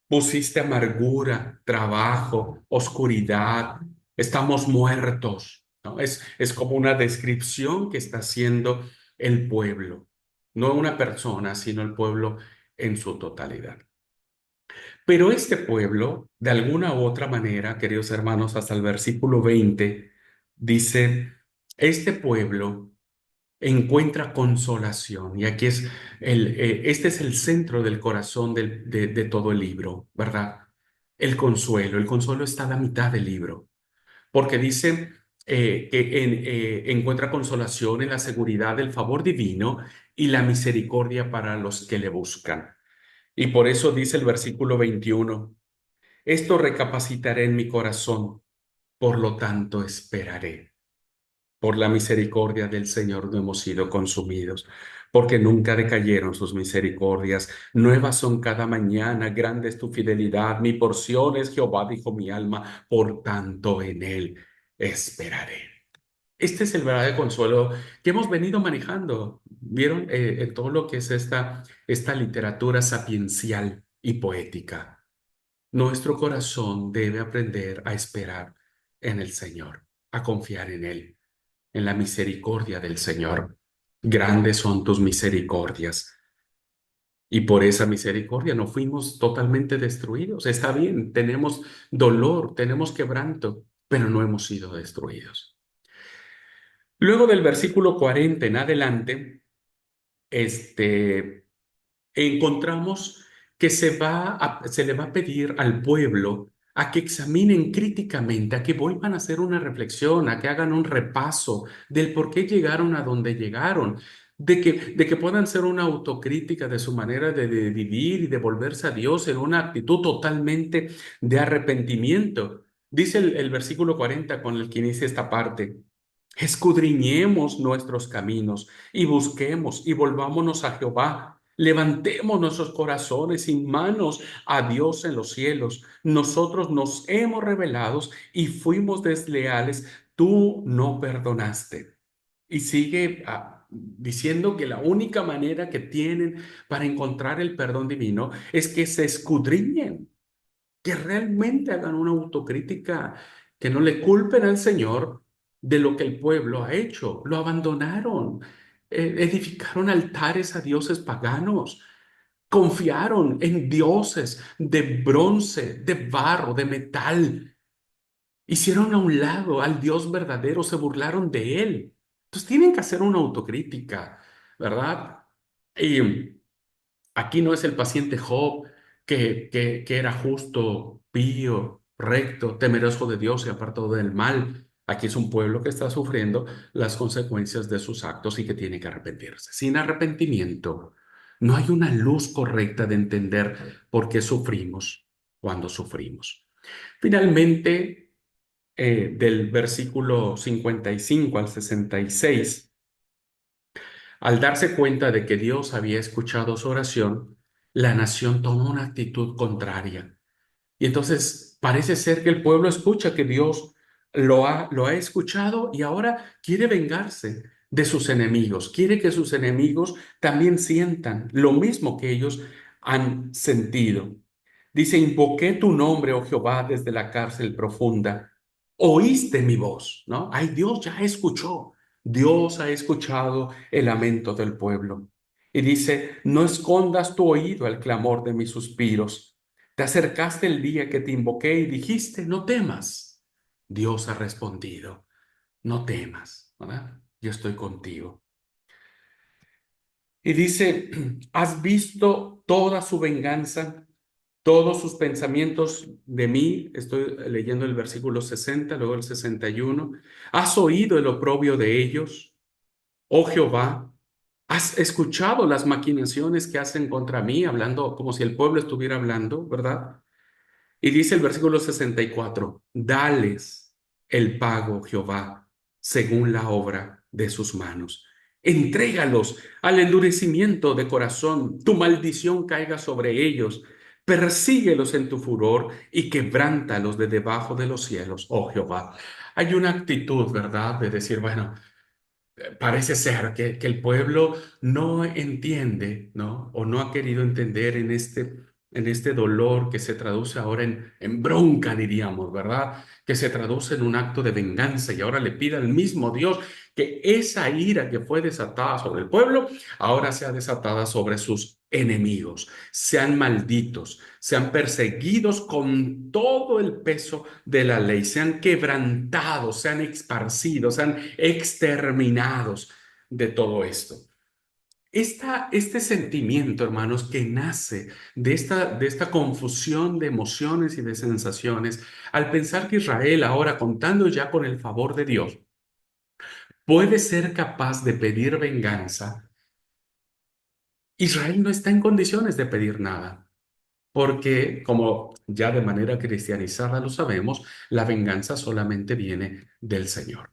pusiste amargura, trabajo, oscuridad, estamos muertos, ¿no? Es como una descripción que está haciendo el pueblo, no una persona, sino el pueblo en su totalidad. Pero este pueblo, de alguna u otra manera, queridos hermanos, hasta el versículo 20, dice, este pueblo encuentra consolación. Y aquí es este es el centro del corazón de todo el libro, ¿verdad? El consuelo está a la mitad del libro, porque dice encuentra consolación en la seguridad del favor divino y la misericordia para los que le buscan. Y por eso dice el versículo 21, esto recapacitaré en mi corazón, por lo tanto esperaré. Por la misericordia del Señor no hemos sido consumidos, porque nunca decayeron sus misericordias. Nuevas son cada mañana, grande es tu fidelidad. Mi porción es Jehová, dijo mi alma, por tanto en él esperaré. Este es el verdadero consuelo que hemos venido manejando. ¿Vieron? En todo lo que es esta literatura sapiencial y poética. Nuestro corazón debe aprender a esperar en el Señor, a confiar en Él, en la misericordia del Señor. Grandes son tus misericordias. Y por esa misericordia no fuimos totalmente destruidos. Está bien, tenemos dolor, tenemos quebranto, pero no hemos sido destruidos. Luego del versículo 40 en adelante, este, encontramos que se le va a pedir al pueblo a que examinen críticamente, a que vuelvan a hacer una reflexión, a que hagan un repaso del por qué llegaron a donde llegaron, de que puedan ser una autocrítica de su manera de vivir y de volverse a Dios en una actitud totalmente de arrepentimiento. Dice el versículo 40 con el que inicia esta parte. Escudriñemos nuestros caminos y busquemos y volvámonos a Jehová. Levantemos nuestros corazones y manos a Dios en los cielos. Nosotros nos hemos rebelado y fuimos desleales. Tú no perdonaste. Y sigue diciendo que la única manera que tienen para encontrar el perdón divino es que se escudriñen, que realmente hagan una autocrítica, que no le culpen al Señor de lo que el pueblo ha hecho. Lo abandonaron, edificaron altares a dioses paganos, confiaron en dioses de bronce, de barro, de metal. Hicieron a un lado al Dios verdadero, se burlaron de él. Entonces tienen que hacer una autocrítica, ¿verdad? Y aquí no es el paciente Job que era justo, pío, recto, temeroso de Dios y apartado del mal. Aquí es un pueblo que está sufriendo las consecuencias de sus actos y que tiene que arrepentirse. Sin arrepentimiento, no hay una luz correcta de entender por qué sufrimos cuando sufrimos. Finalmente, del versículo 55 al 66. Al darse cuenta de que Dios había escuchado su oración, la nación tomó una actitud contraria. Y entonces parece ser que el pueblo escucha que Dios lo ha escuchado y ahora quiere vengarse de sus enemigos. Quiere que sus enemigos también sientan lo mismo que ellos han sentido. Dice, invoqué tu nombre, oh Jehová, desde la cárcel profunda. Oíste mi voz, ¿no? Ay, Dios ya escuchó. Dios ha escuchado el lamento del pueblo. Y dice, no escondas tu oído al clamor de mis suspiros. Te acercaste el día que te invoqué y dijiste, no temas. Dios ha respondido, no temas, ¿verdad? Yo estoy contigo. Y dice, has visto toda su venganza, todos sus pensamientos de mí. Estoy leyendo el versículo 60, luego el 61. Has oído el oprobio de ellos, oh Jehová. Has escuchado las maquinaciones que hacen contra mí, hablando como si el pueblo estuviera hablando, ¿verdad? Y dice el versículo 64, dales el pago, Jehová, según la obra de sus manos. Entrégalos al endurecimiento de corazón, tu maldición caiga sobre ellos. Persíguelos en tu furor y quebrántalos de debajo de los cielos, oh Jehová. Hay una actitud, ¿verdad?, de decir, bueno, parece ser que el pueblo no entiende, ¿no? O no ha querido entender en este dolor que se traduce ahora en bronca, diríamos, ¿verdad? Que se traduce en un acto de venganza y ahora le pide al mismo Dios que esa ira que fue desatada sobre el pueblo, ahora sea desatada sobre sus enemigos, sean malditos, sean perseguidos con todo el peso de la ley, sean quebrantados, sean esparcidos, sean exterminados de todo esto. Este sentimiento, hermanos, que nace de esta confusión de emociones y de sensaciones, al pensar que Israel ahora, contando ya con el favor de Dios, puede ser capaz de pedir venganza, Israel no está en condiciones de pedir nada, porque como ya de manera cristianizada lo sabemos, la venganza solamente viene del Señor.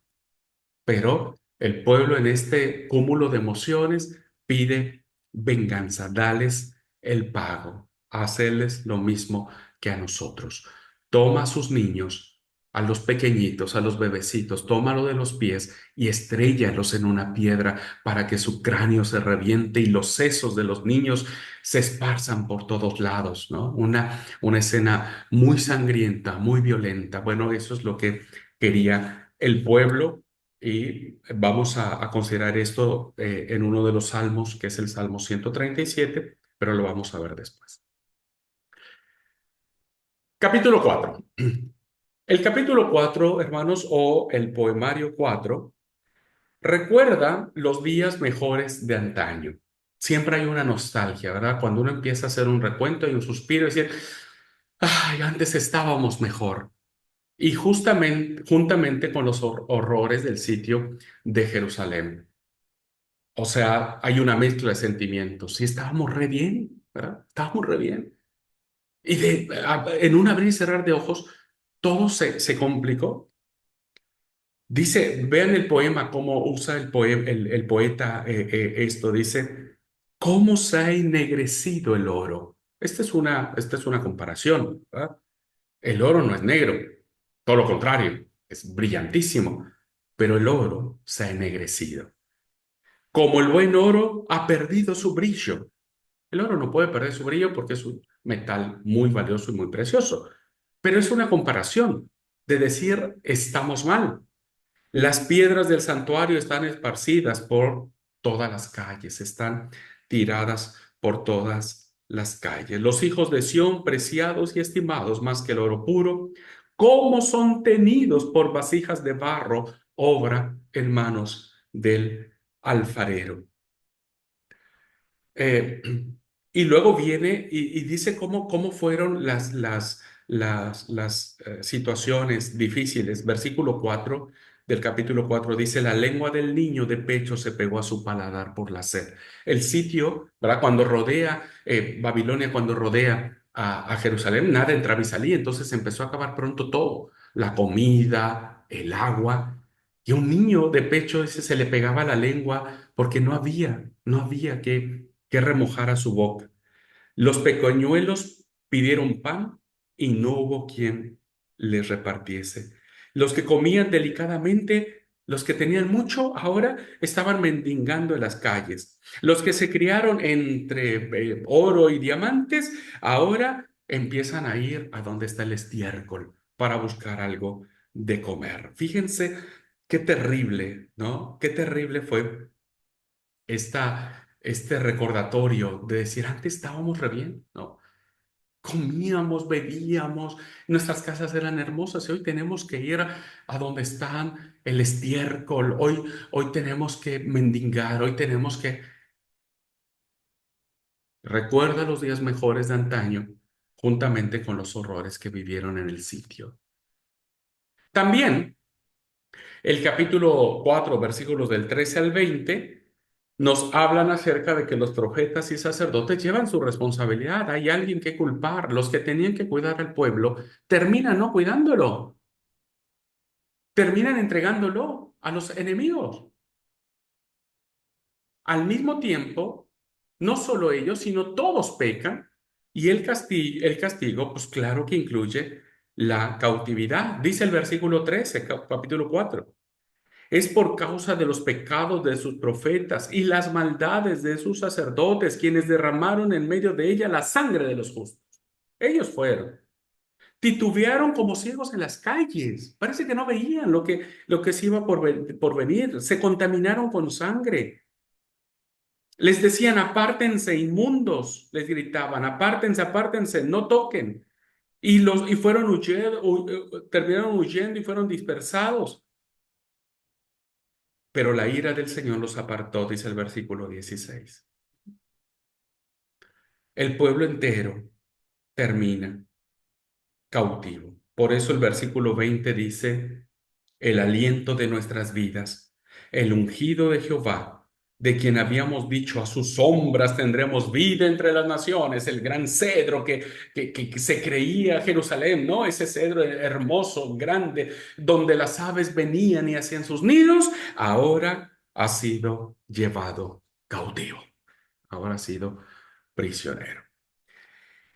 Pero el pueblo en este cúmulo de emociones pide venganza, dales el pago, hacerles lo mismo que a nosotros. Toma a sus niños, a los pequeñitos, a los bebecitos, tómalo de los pies y estréllalos en una piedra para que su cráneo se reviente y los sesos de los niños se esparzan por todos lados, ¿no? Una escena muy sangrienta, muy violenta. Bueno, eso es lo que quería el pueblo y vamos a considerar esto en uno de los salmos, que es el Salmo 137, pero lo vamos a ver después. Capítulo 4. El capítulo 4, hermanos, o el poemario 4, recuerda los días mejores de antaño. Siempre hay una nostalgia, ¿verdad? Cuando uno empieza a hacer un recuento y un suspiro y decir, ay, antes estábamos mejor. Y justamente, juntamente con los horrores del sitio de Jerusalén. O sea, hay una mezcla de sentimientos. Sí, estábamos re bien, ¿verdad? Estábamos re bien. Y en un abrir y cerrar de ojos, todo se complicó. Dice, vean el poema, cómo usa el poeta esto. Dice, ¿cómo se ha ennegrecido el oro? Esta es una comparación, ¿verdad? El oro no es negro, todo lo contrario, es brillantísimo, pero el oro se ha ennegrecido. Como el buen oro ha perdido su brillo. El oro no puede perder su brillo porque es un metal muy valioso y muy precioso. Pero es una comparación de decir estamos mal. Las piedras del santuario están esparcidas por todas las calles, están tiradas por todas las calles. Los hijos de Sión, preciados y estimados más que el oro puro, ¿cómo son tenidos por vasijas de barro, obra en manos del alfarero? Eh, y luego viene y dice cómo fueron las situaciones difíciles. Versículo 4 del capítulo 4 dice, la lengua del niño de pecho se pegó a su paladar por la sed. El sitio, ¿verdad? Cuando rodea Babilonia, cuando rodea a Jerusalén, nada entraba y salía. Entonces empezó a acabar pronto todo, la comida, el agua. Y a un niño de pecho ese se le pegaba la lengua porque no había que remojara su boca. Los pequeñuelos pidieron pan y no hubo quien les repartiese. Los que comían delicadamente, los que tenían mucho, ahora estaban mendigando en las calles. Los que se criaron entre oro y diamantes, ahora empiezan a ir a donde está el estiércol para buscar algo de comer. Fíjense qué terrible, ¿no? Qué terrible fue este recordatorio de decir, antes estábamos re bien, ¿no? Comíamos, bebíamos, nuestras casas eran hermosas y hoy tenemos que ir a donde están el estiércol, hoy tenemos que mendigar, hoy tenemos que... Recuerda los días mejores de antaño, juntamente con los horrores que vivieron en el sitio. También el capítulo 4 versículos del 13 al 20 nos hablan acerca de que los profetas y sacerdotes llevan su responsabilidad. Hay alguien que culpar. Los que tenían que cuidar al pueblo terminan no cuidándolo, terminan entregándolo a los enemigos. Al mismo tiempo, no solo ellos, sino todos pecan y el castigo, pues claro que incluye la cautividad. Dice el versículo 13, capítulo 4. Es por causa de los pecados de sus profetas y las maldades de sus sacerdotes, quienes derramaron en medio de ella la sangre de los justos. Ellos fueron. Titubearon como ciegos en las calles. Parece que no veían lo que se iba por venir. Se contaminaron con sangre. Les decían, apártense, inmundos. Les gritaban, apártense, apártense, no toquen. Y fueron huyendo, terminaron huyendo y fueron dispersados. Pero la ira del Señor los apartó, dice el versículo 16. El pueblo entero termina cautivo. Por eso el versículo 20 dice, el aliento de nuestras vidas, el ungido de Jehová, de quien habíamos dicho, a sus sombras tendremos vida entre las naciones, el gran cedro que se creía Jerusalén, ¿no? Ese cedro hermoso, grande, donde las aves venían y hacían sus nidos, ahora ha sido llevado cautivo, ahora ha sido prisionero.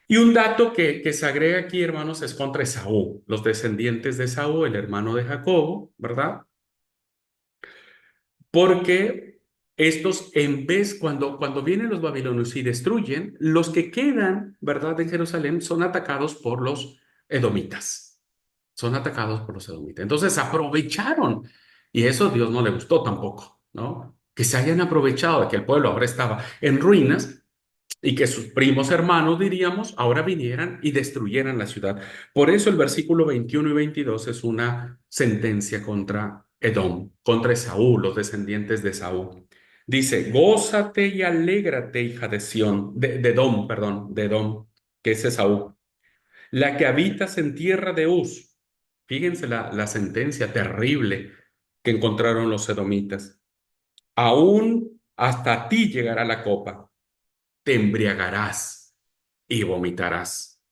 Y un dato que se agrega aquí, hermanos, es contra Esaú, los descendientes de Esaú, el hermano de Jacobo, ¿verdad? Porque estos, en vez, cuando vienen los babilonios y destruyen, los que quedan, ¿verdad?, en Jerusalén son atacados por los edomitas. Son atacados por los edomitas. Entonces aprovecharon, y eso a Dios no le gustó tampoco, ¿no? Que se hayan aprovechado de que el pueblo ahora estaba en ruinas y que sus primos hermanos, diríamos, ahora vinieran y destruyeran la ciudad. Por eso el versículo 21 y 22 es una sentencia contra Edom, contra Esaú, los descendientes de Esaú. Dice, gózate y alégrate, hija de Sión, de Edom, perdón, de Edom, que es Esaú, la que habitas en tierra de Uz. Fíjense la sentencia terrible que encontraron los edomitas. Aún hasta ti llegará la copa, te embriagarás y vomitarás.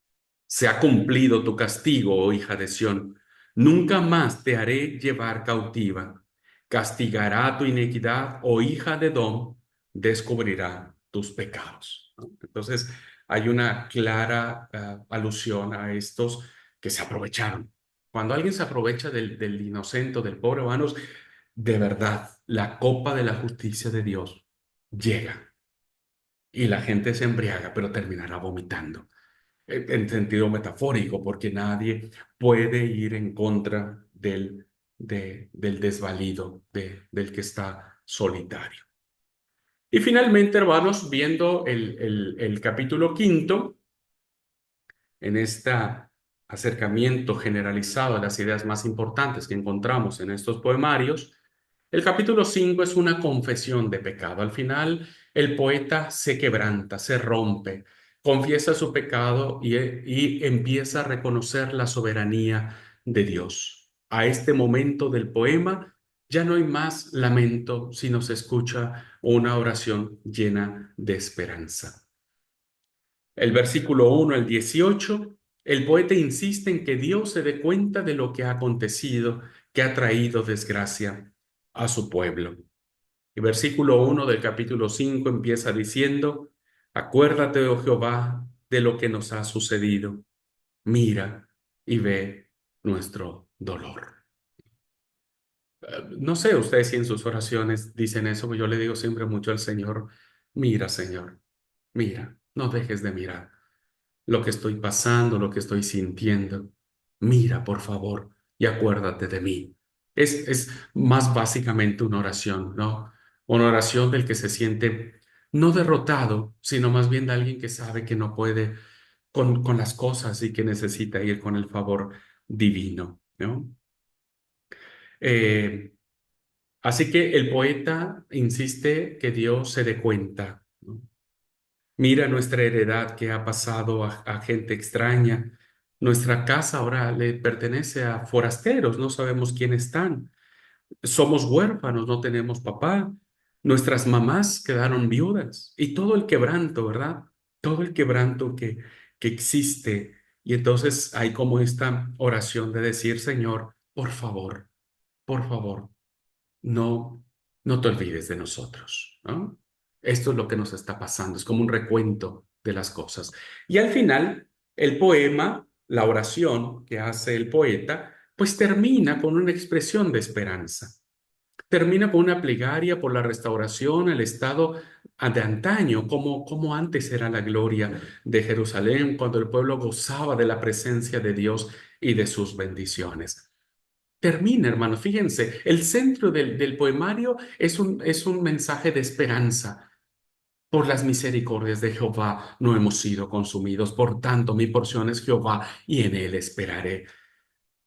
Se ha cumplido tu castigo, oh hija de Sión. Nunca más te haré llevar cautiva. Castigará tu iniquidad, oh hija de Edom, descubrirá tus pecados. ¿No? Entonces, hay una clara alusión a estos que se aprovecharon. Cuando alguien se aprovecha del inocente, del pobre, hermanos, de verdad, la copa de la justicia de Dios llega y la gente se embriaga, pero terminará vomitando, en sentido metafórico, porque nadie puede ir en contra del desvalido, del que está solitario. Y finalmente, hermanos, viendo el capítulo quinto, en este acercamiento generalizado a las ideas más importantes que encontramos en estos poemarios, el capítulo 5 es una confesión de pecado. Al final, el poeta se quebranta, se rompe, confiesa su pecado y empieza a reconocer la soberanía de Dios. A este momento del poema ya no hay más lamento, sino se escucha una oración llena de esperanza. El versículo 1 al 18, el poeta insiste en que Dios se dé cuenta de lo que ha acontecido, que ha traído desgracia a su pueblo. El versículo 1 del capítulo 5 empieza diciendo, acuérdate, oh Jehová, de lo que nos ha sucedido. Mira y ve nuestro dolor. No sé ustedes si en sus oraciones dicen eso, pero yo le digo siempre mucho al Señor, mira, Señor, mira, no dejes de mirar lo que estoy pasando, lo que estoy sintiendo. Mira, por favor, y acuérdate de mí. Es más básicamente una oración, ¿no? Una oración del que se siente no derrotado, sino más bien de alguien que sabe que no puede con las cosas y que necesita ir con el favor divino, ¿no? Eh, Así que el poeta insiste que Dios se dé cuenta, ¿no? Mira nuestra heredad que ha pasado a gente extraña. Nuestra casa ahora le pertenece a forasteros, no sabemos quiénes están. Somos huérfanos, no tenemos papá. Nuestras mamás quedaron viudas y todo el quebranto, ¿verdad? Todo el quebranto que existe. Y entonces hay como esta oración de decir, Señor, por favor, no, no te olvides de nosotros, ¿no? Esto es lo que nos está pasando, es como un recuento de las cosas. Y al final, el poema, la oración que hace el poeta, pues termina con una expresión de esperanza. Termina con una plegaria por la restauración al estado de antaño, como antes era la gloria de Jerusalén, cuando el pueblo gozaba de la presencia de Dios y de sus bendiciones. Termina, hermanos, fíjense, el centro del poemario es un mensaje de esperanza. Por las misericordias de Jehová no hemos sido consumidos, por tanto mi porción es Jehová y en él esperaré.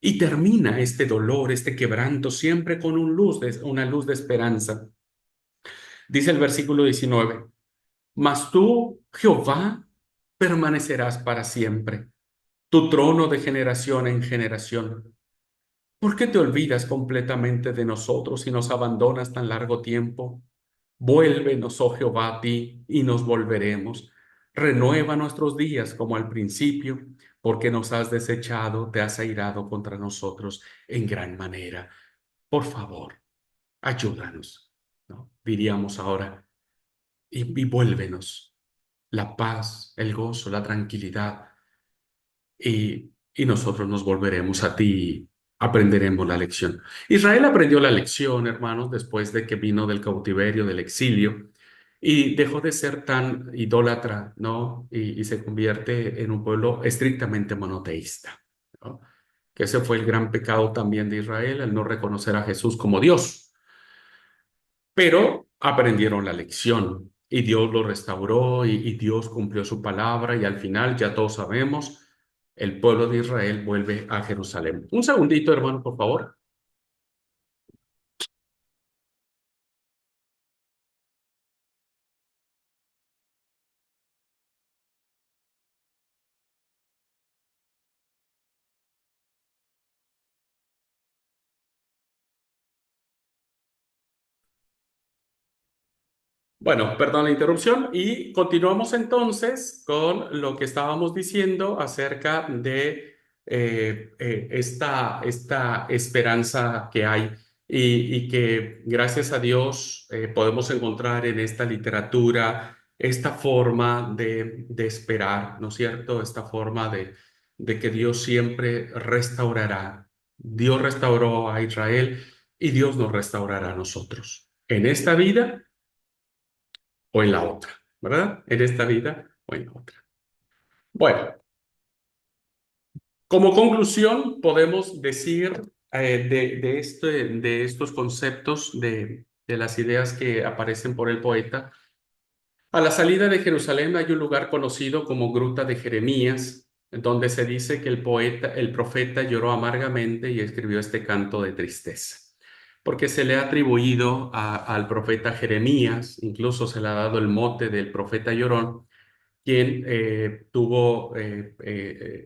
Y termina este dolor, este quebranto, siempre con una luz de esperanza. Dice el versículo 19: mas tú, Jehová, permanecerás para siempre, tu trono de generación en generación. ¿Por qué te olvidas completamente de nosotros y nos abandonas tan largo tiempo? Vuélvenos, oh Jehová, a ti y nos volveremos. Renueva nuestros días como al principio, porque nos has desechado, te has airado contra nosotros en gran manera. Por favor, ayúdanos, ¿no? Diríamos ahora, y vuélvenos la paz, el gozo, la tranquilidad, y nosotros nos volveremos a ti y aprenderemos la lección. Israel aprendió la lección, hermanos, después de que vino del cautiverio, del exilio, y dejó de ser tan idólatra, ¿no? Y se convierte en un pueblo estrictamente monoteísta, ¿no? Que ese fue el gran pecado también de Israel, al no reconocer a Jesús como Dios. Pero aprendieron la lección y Dios lo restauró y Dios cumplió su palabra y al final, ya todos sabemos, el pueblo de Israel vuelve a Jerusalén. Un segundito, hermano, por favor. Bueno, perdón la interrupción y continuamos entonces con lo que estábamos diciendo acerca de esta esperanza que hay y que gracias a Dios podemos encontrar en esta literatura esta forma de esperar, ¿no es cierto? Esta forma de que Dios siempre restaurará. Dios restauró a Israel y Dios nos restaurará a nosotros en esta vida o en la otra, ¿verdad? En esta vida o en la otra. Bueno, como conclusión podemos decir de estos conceptos, de las ideas que aparecen por el poeta, a la salida de Jerusalén hay un lugar conocido como Gruta de Jeremías, donde se dice que el profeta lloró amargamente y escribió este canto de tristeza, porque se le ha atribuido al profeta Jeremías, incluso se le ha dado el mote del profeta llorón, quien tuvo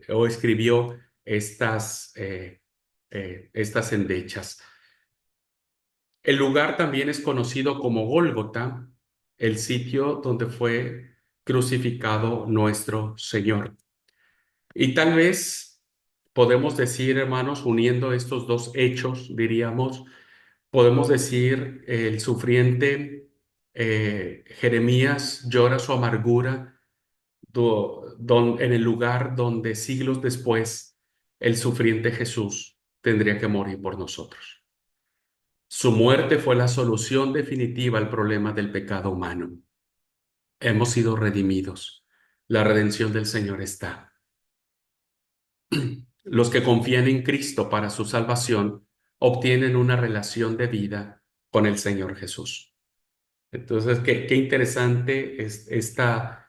o escribió estas endechas. El lugar también es conocido como Gólgota, el sitio donde fue crucificado nuestro Señor. Y tal vez podemos decir, hermanos, uniendo estos dos hechos, diríamos, podemos decir el sufriente Jeremías llora su amargura en el lugar donde siglos después el sufriente Jesús tendría que morir por nosotros. Su muerte fue la solución definitiva al problema del pecado humano. Hemos sido redimidos. La redención del Señor está. Los que confían en Cristo para su salvación obtienen una relación de vida con el Señor Jesús. Entonces, qué interesante es esta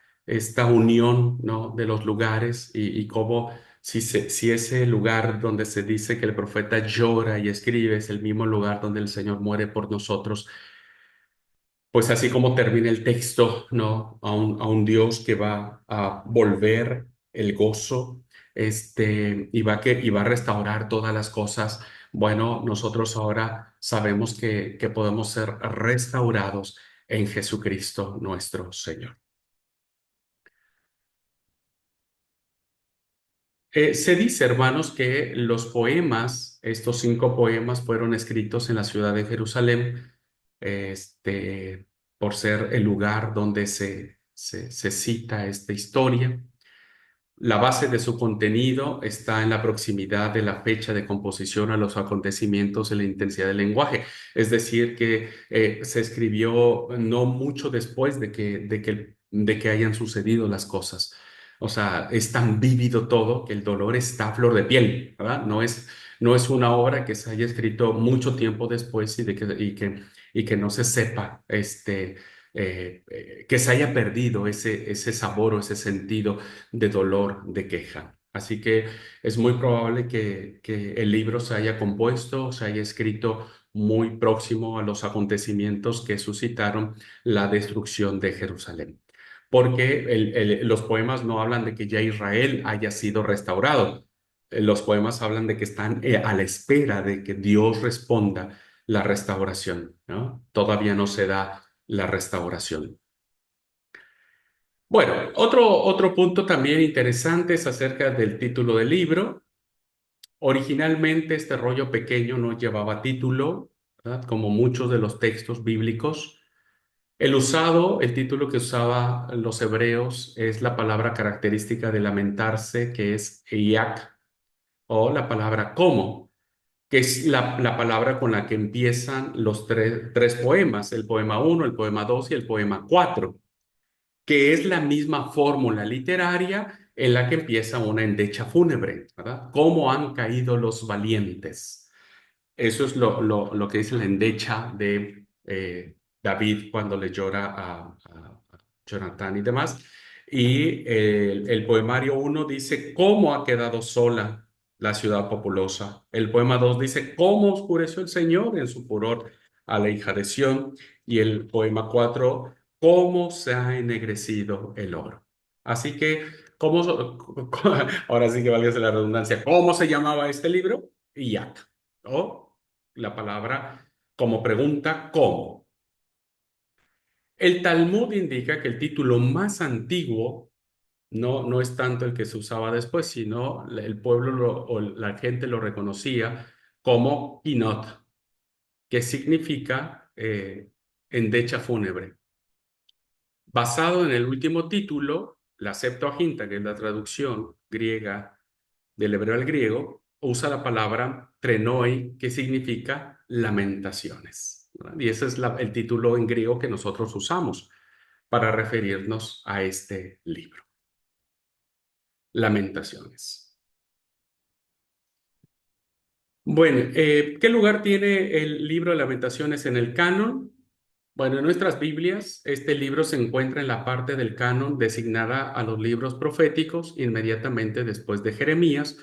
unión, ¿no? De los lugares y cómo si ese lugar donde se dice que el profeta llora y escribe es el mismo lugar donde el Señor muere por nosotros, pues así como termina el texto, ¿no? A un Dios que va a volver el gozo, y va a restaurar todas las cosas. Bueno, nosotros ahora sabemos que podemos ser restaurados en Jesucristo nuestro Señor. Se dice, hermanos, que los poemas, estos 5 poemas, fueron escritos en la ciudad de Jerusalén, este, por ser el lugar donde se cita esta historia. La base de su contenido está en la proximidad de la fecha de composición a los acontecimientos en la intensidad del lenguaje. Es decir, que se escribió no mucho después de que hayan sucedido las cosas. O sea, es tan vívido todo que el dolor está a flor de piel, ¿verdad? No es una obra que se haya escrito mucho tiempo después y que no se sepa, que se haya perdido ese sabor o ese sentido de dolor, de queja. Así que es muy probable que el libro se haya compuesto, se haya escrito muy próximo a los acontecimientos que suscitaron la destrucción de Jerusalén. Porque los poemas no hablan de que ya Israel haya sido restaurado. Los poemas hablan de que están a la espera de que Dios responda la restauración, ¿no? Todavía no se da la restauración. Bueno, otro punto también interesante es acerca del título del libro. Originalmente este rollo pequeño no llevaba título, ¿verdad? Como muchos de los textos bíblicos. El título que usaban los hebreos es la palabra característica de lamentarse, que es Eyak, o la palabra como, que es la palabra con la que empiezan los tres poemas, el poema uno, el poema 2 y el poema 4, que es la misma fórmula literaria en la que empieza una endecha fúnebre, ¿verdad? ¿Cómo han caído los valientes? Eso es lo que dice la endecha de David cuando le llora a Jonatán y demás. Y el poemario uno dice cómo ha quedado sola la ciudad populosa. El poema 2 dice cómo oscureció el Señor en su furor a la hija de Sión. Y el poema 4 cómo se ha ennegrecido el oro. Así que, ahora sí que valga la redundancia, ¿cómo se llamaba este libro? Iyat, o la palabra como pregunta, ¿cómo? El Talmud indica que el título más antiguo no es tanto el que se usaba después, sino el pueblo o la gente lo reconocía como Kinot, que significa endecha fúnebre. Basado en el último título, la Septuaginta, que es la traducción griega del hebreo al griego, usa la palabra trenoi, que significa lamentaciones, ¿verdad? Y ese es el título en griego que nosotros usamos para referirnos a este libro, Lamentaciones. Bueno, ¿qué lugar tiene el libro de Lamentaciones en el canon? Bueno, en nuestras Biblias, este libro se encuentra en la parte del canon designada a los libros proféticos inmediatamente después de Jeremías,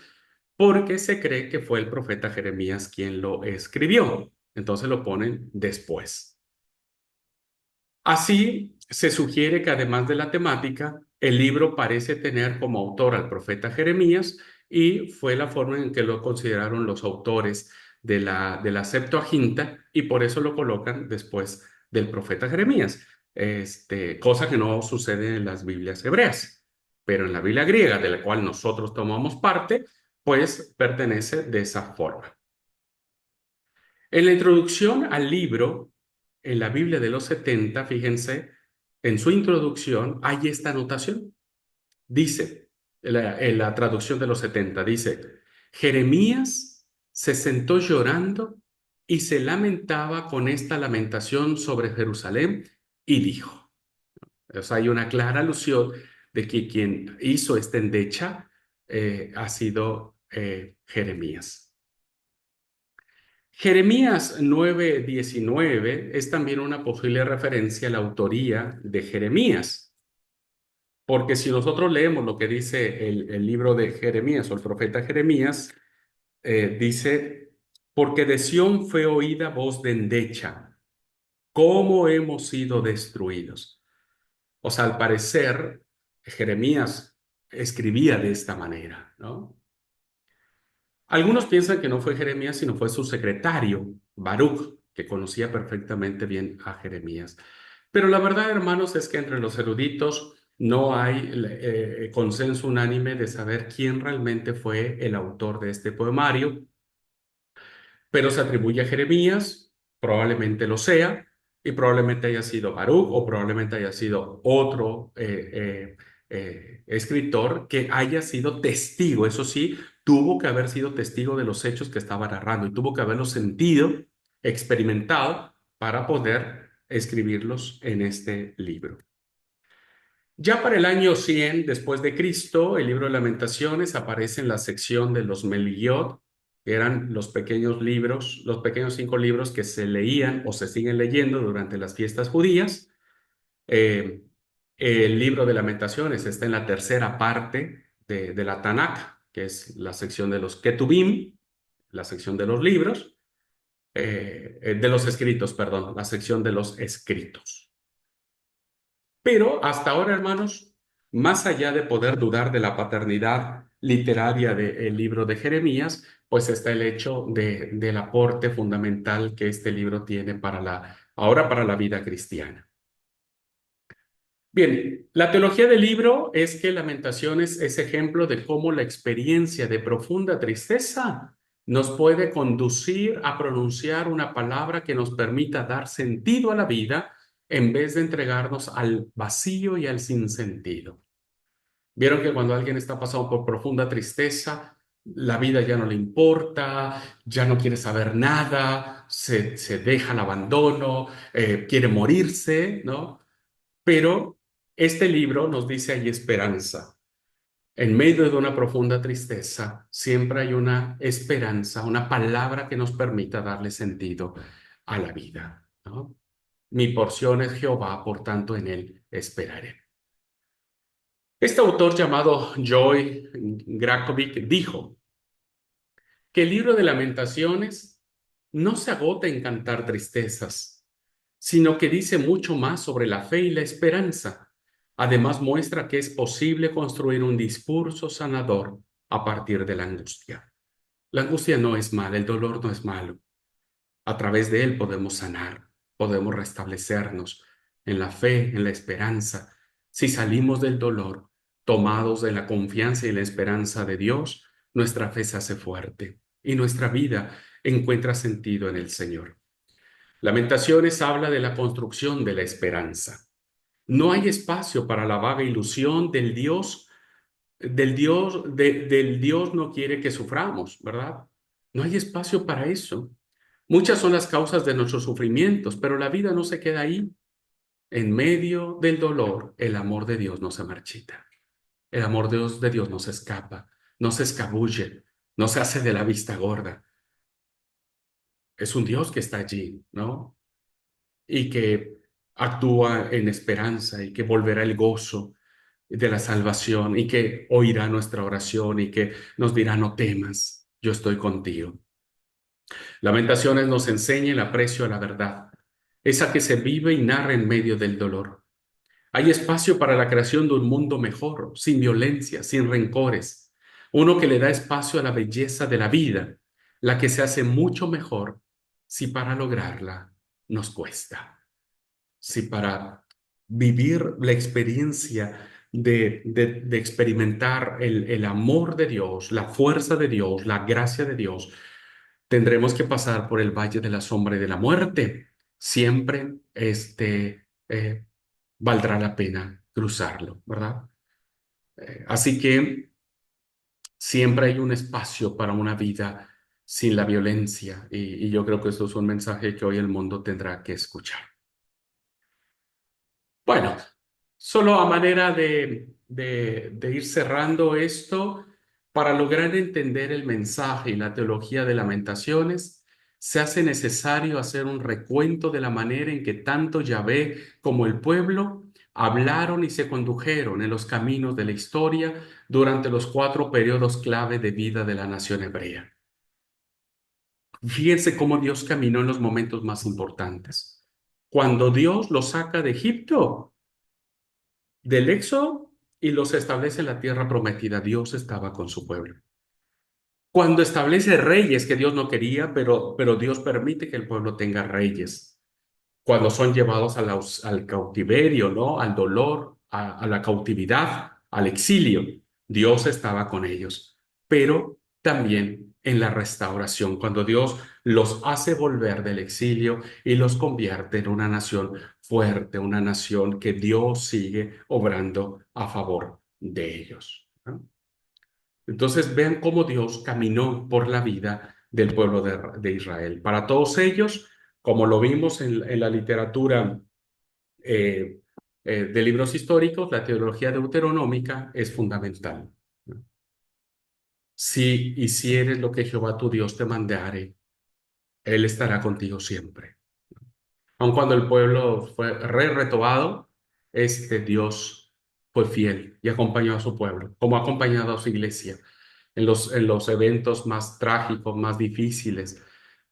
porque se cree que fue el profeta Jeremías quien lo escribió. Entonces lo ponen después. Así, se sugiere que además de la temática, el libro parece tener como autor al profeta Jeremías y fue la forma en que lo consideraron los autores de la Septuaginta y por eso lo colocan después del profeta Jeremías, cosa que no sucede en las Biblias hebreas, pero en la Biblia griega, de la cual nosotros tomamos parte, pues pertenece de esa forma. En la introducción al libro, en la Biblia de los 70, fíjense, en su introducción hay esta anotación. Dice, en la traducción de los 70, dice, Jeremías se sentó llorando y se lamentaba con esta lamentación sobre Jerusalén y dijo, o sea, hay una clara alusión de que quien hizo esta endecha ha sido Jeremías. Jeremías 9:19 es también una posible referencia a la autoría de Jeremías, porque si nosotros leemos lo que dice el libro de Jeremías o el profeta Jeremías, dice, porque de Sión fue oída voz de endecha, cómo hemos sido destruidos. O sea, al parecer, Jeremías escribía de esta manera, ¿no? Algunos piensan que no fue Jeremías, sino fue su secretario, Baruch, que conocía perfectamente bien a Jeremías. Pero la verdad, hermanos, es que entre los eruditos no hay consenso unánime de saber quién realmente fue el autor de este poemario, pero se atribuye a Jeremías, probablemente lo sea, y probablemente haya sido Baruch o probablemente haya sido otro escritor que haya sido testigo. Eso sí, tuvo que haber sido testigo de los hechos que estaba narrando y tuvo que haberlos sentido, experimentado para poder escribirlos en este libro. Ya para el año 100 después de Cristo, el libro de Lamentaciones aparece en la sección de los Meliot, que eran los pequeños libros, los pequeños 5 libros que se leían o se siguen leyendo durante las fiestas judías. Eh, el libro de Lamentaciones está en la tercera parte de la Tanakh, que es la sección de los Ketubim, la sección de los libros, de los escritos, perdón, la sección de los escritos. Pero hasta ahora, hermanos, más allá de poder dudar de la paternidad literaria del libro de Jeremías, pues está el hecho del aporte fundamental que este libro tiene ahora para la vida cristiana. Bien, la teología del libro es que Lamentaciones es ejemplo de cómo la experiencia de profunda tristeza nos puede conducir a pronunciar una palabra que nos permita dar sentido a la vida en vez de entregarnos al vacío y al sinsentido. Vieron que cuando alguien está pasando por profunda tristeza, la vida ya no le importa, ya no quiere saber nada, se deja al abandono, quiere morirse, ¿no? Pero este libro nos dice hay esperanza. En medio de una profunda tristeza, siempre hay una esperanza, una palabra que nos permita darle sentido a la vida, ¿no? Mi porción es Jehová, por tanto en él esperaré. Este autor llamado Joy Grakovic dijo que el libro de Lamentaciones no se agota en cantar tristezas, sino que dice mucho más sobre la fe y la esperanza. Además, muestra que es posible construir un discurso sanador a partir de la angustia. La angustia no es mala, el dolor no es malo. A través de él podemos sanar, podemos restablecernos en la fe, en la esperanza. Si salimos del dolor, tomados de la confianza y la esperanza de Dios, nuestra fe se hace fuerte y nuestra vida encuentra sentido en el Señor. Lamentaciones habla de la construcción de la esperanza. No hay espacio para la vaga ilusión del Dios no quiere que suframos, ¿verdad? No hay espacio para eso. Muchas son las causas de nuestros sufrimientos, pero la vida no se queda ahí. En medio del dolor, el amor de Dios no se marchita. El amor de Dios no se escapa, no se escabulle, no se hace de la vista gorda. Es un Dios que está allí, ¿no? Y que actúa en esperanza y que volverá el gozo de la salvación y que oirá nuestra oración y que nos dirá no temas, yo estoy contigo. Lamentaciones nos enseña el aprecio a la verdad, esa que se vive y narra en medio del dolor. Hay espacio para la creación de un mundo mejor, sin violencia, sin rencores, uno que le da espacio a la belleza de la vida, la que se hace mucho mejor si para lograrla nos cuesta. Si para vivir la experiencia de experimentar el amor de Dios, la fuerza de Dios, la gracia de Dios, tendremos que pasar por el valle de la sombra y de la muerte. Siempre valdrá la pena cruzarlo, ¿verdad? Así que siempre hay un espacio para una vida sin la violencia y yo creo que esto es un mensaje que hoy el mundo tendrá que escuchar. Bueno, solo a manera de ir cerrando esto, para lograr entender el mensaje y la teología de Lamentaciones, se hace necesario hacer un recuento de la manera en que tanto Yahvé como el pueblo hablaron y se condujeron en los caminos de la historia durante los 4 periodos clave de vida de la nación hebrea. Fíjense cómo Dios caminó en los momentos más importantes. Cuando Dios los saca de Egipto, del Éxodo, y los establece en la tierra prometida, Dios estaba con su pueblo. Cuando establece reyes que Dios no quería, pero Dios permite que el pueblo tenga reyes. Cuando son llevados al cautiverio, ¿no? Al dolor, a la cautividad, al exilio, Dios estaba con ellos. Pero también en la restauración, cuando Dios los hace volver del exilio y los convierte en una nación fuerte, una nación que Dios sigue obrando a favor de ellos, ¿no? Entonces vean cómo Dios caminó por la vida del pueblo de Israel. Para todos ellos, como lo vimos en la literatura eh, de libros históricos, la teología deuteronómica es fundamental, ¿no? Si hicieres lo que Jehová tu Dios te mandare, Él estará contigo siempre. Aun cuando el pueblo fue retobado, este Dios fue fiel y acompañó a su pueblo, como ha acompañado a su iglesia en los eventos más trágicos, más difíciles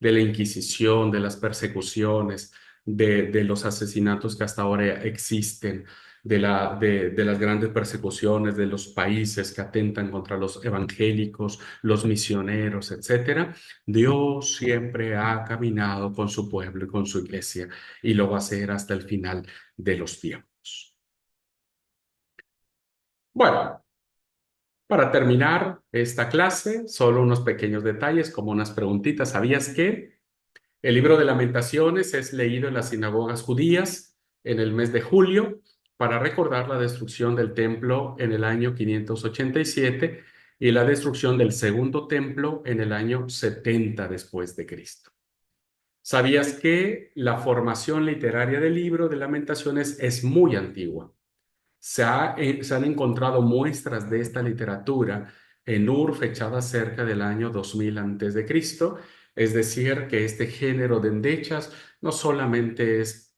de la Inquisición, de las persecuciones, de los asesinatos que hasta ahora existen, de las grandes persecuciones de los países que atentan contra los evangélicos, los misioneros, etcétera. Dios siempre ha caminado con su pueblo y con su iglesia y lo va a hacer hasta el final de los tiempos. Bueno, para terminar esta clase, solo unos pequeños detalles como unas preguntitas. ¿Sabías que el libro de Lamentaciones es leído en las sinagogas judías en el mes de julio para recordar la destrucción del templo en el año 587 y la destrucción del segundo templo en el año 70 después de Cristo? ¿Sabías que la formación literaria del libro de Lamentaciones es muy antigua? Se han encontrado muestras de esta literatura en Ur fechadas cerca del año 2000 antes de Cristo, es decir, que este género de endechas no solamente es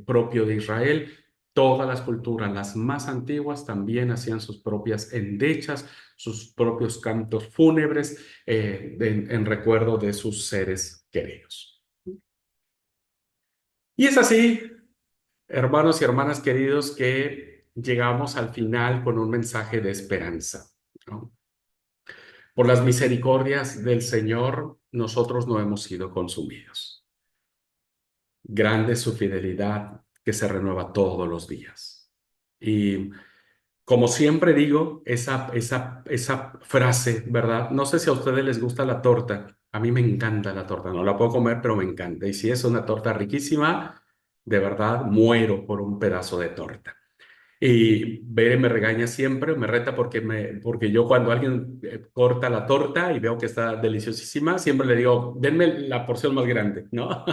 propio de Israel, todas las culturas, las más antiguas, también hacían sus propias endechas, sus propios cantos fúnebres en recuerdo de sus seres queridos. Y es así, hermanos y hermanas queridos, que llegamos al final con un mensaje de esperanza, ¿no? Por las misericordias del Señor, nosotros no hemos sido consumidos. Grande es su fidelidad que se renueva todos los días. Y como siempre digo, esa frase, ¿verdad? No sé si a ustedes les gusta la torta. A mí me encanta la torta. No la puedo comer, pero me encanta. Y si es una torta riquísima, de verdad muero por un pedazo de torta. Y Bere me regaña siempre, me reta porque yo cuando alguien corta la torta y veo que está deliciosísima, siempre le digo, denme la porción más grande, ¿no?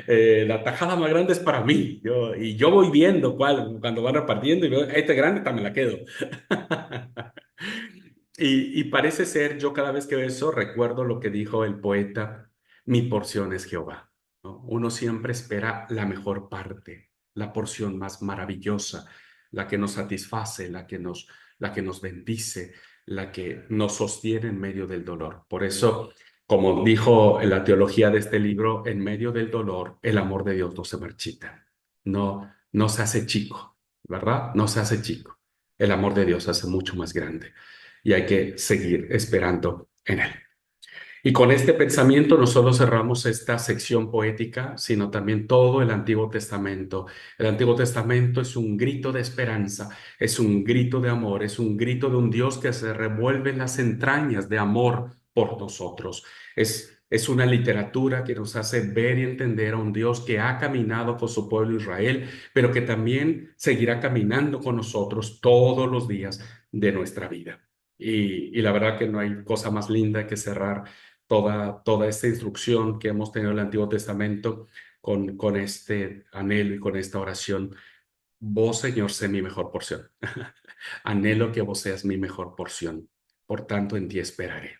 La tajada más grande es para mí. Y yo voy viendo cuando van repartiendo y veo, esta grande también la quedo. Y parece ser, yo cada vez que veo eso, recuerdo lo que dijo el poeta, mi porción es Jehová, ¿no? Uno siempre espera la mejor parte, la porción más maravillosa, la que nos satisface, la que nos bendice, la que nos sostiene en medio del dolor. Por eso, como dijo en la teología de este libro, en medio del dolor, el amor de Dios no se marchita, no se hace chico, ¿verdad? No se hace chico. El amor de Dios se hace mucho más grande y hay que seguir esperando en Él. Y con este pensamiento no solo cerramos esta sección poética, sino también todo el Antiguo Testamento. El Antiguo Testamento es un grito de esperanza, es un grito de amor, es un grito de un Dios que se revuelve en las entrañas de amor por nosotros. Es una literatura que nos hace ver y entender a un Dios que ha caminado con su pueblo Israel, pero que también seguirá caminando con nosotros todos los días de nuestra vida. Y la verdad que no hay cosa más linda que cerrar toda esta instrucción que hemos tenido en el Antiguo Testamento con este anhelo y con esta oración. Vos, Señor, sé mi mejor porción. Anhelo que vos seas mi mejor porción. Por tanto, en ti esperaré.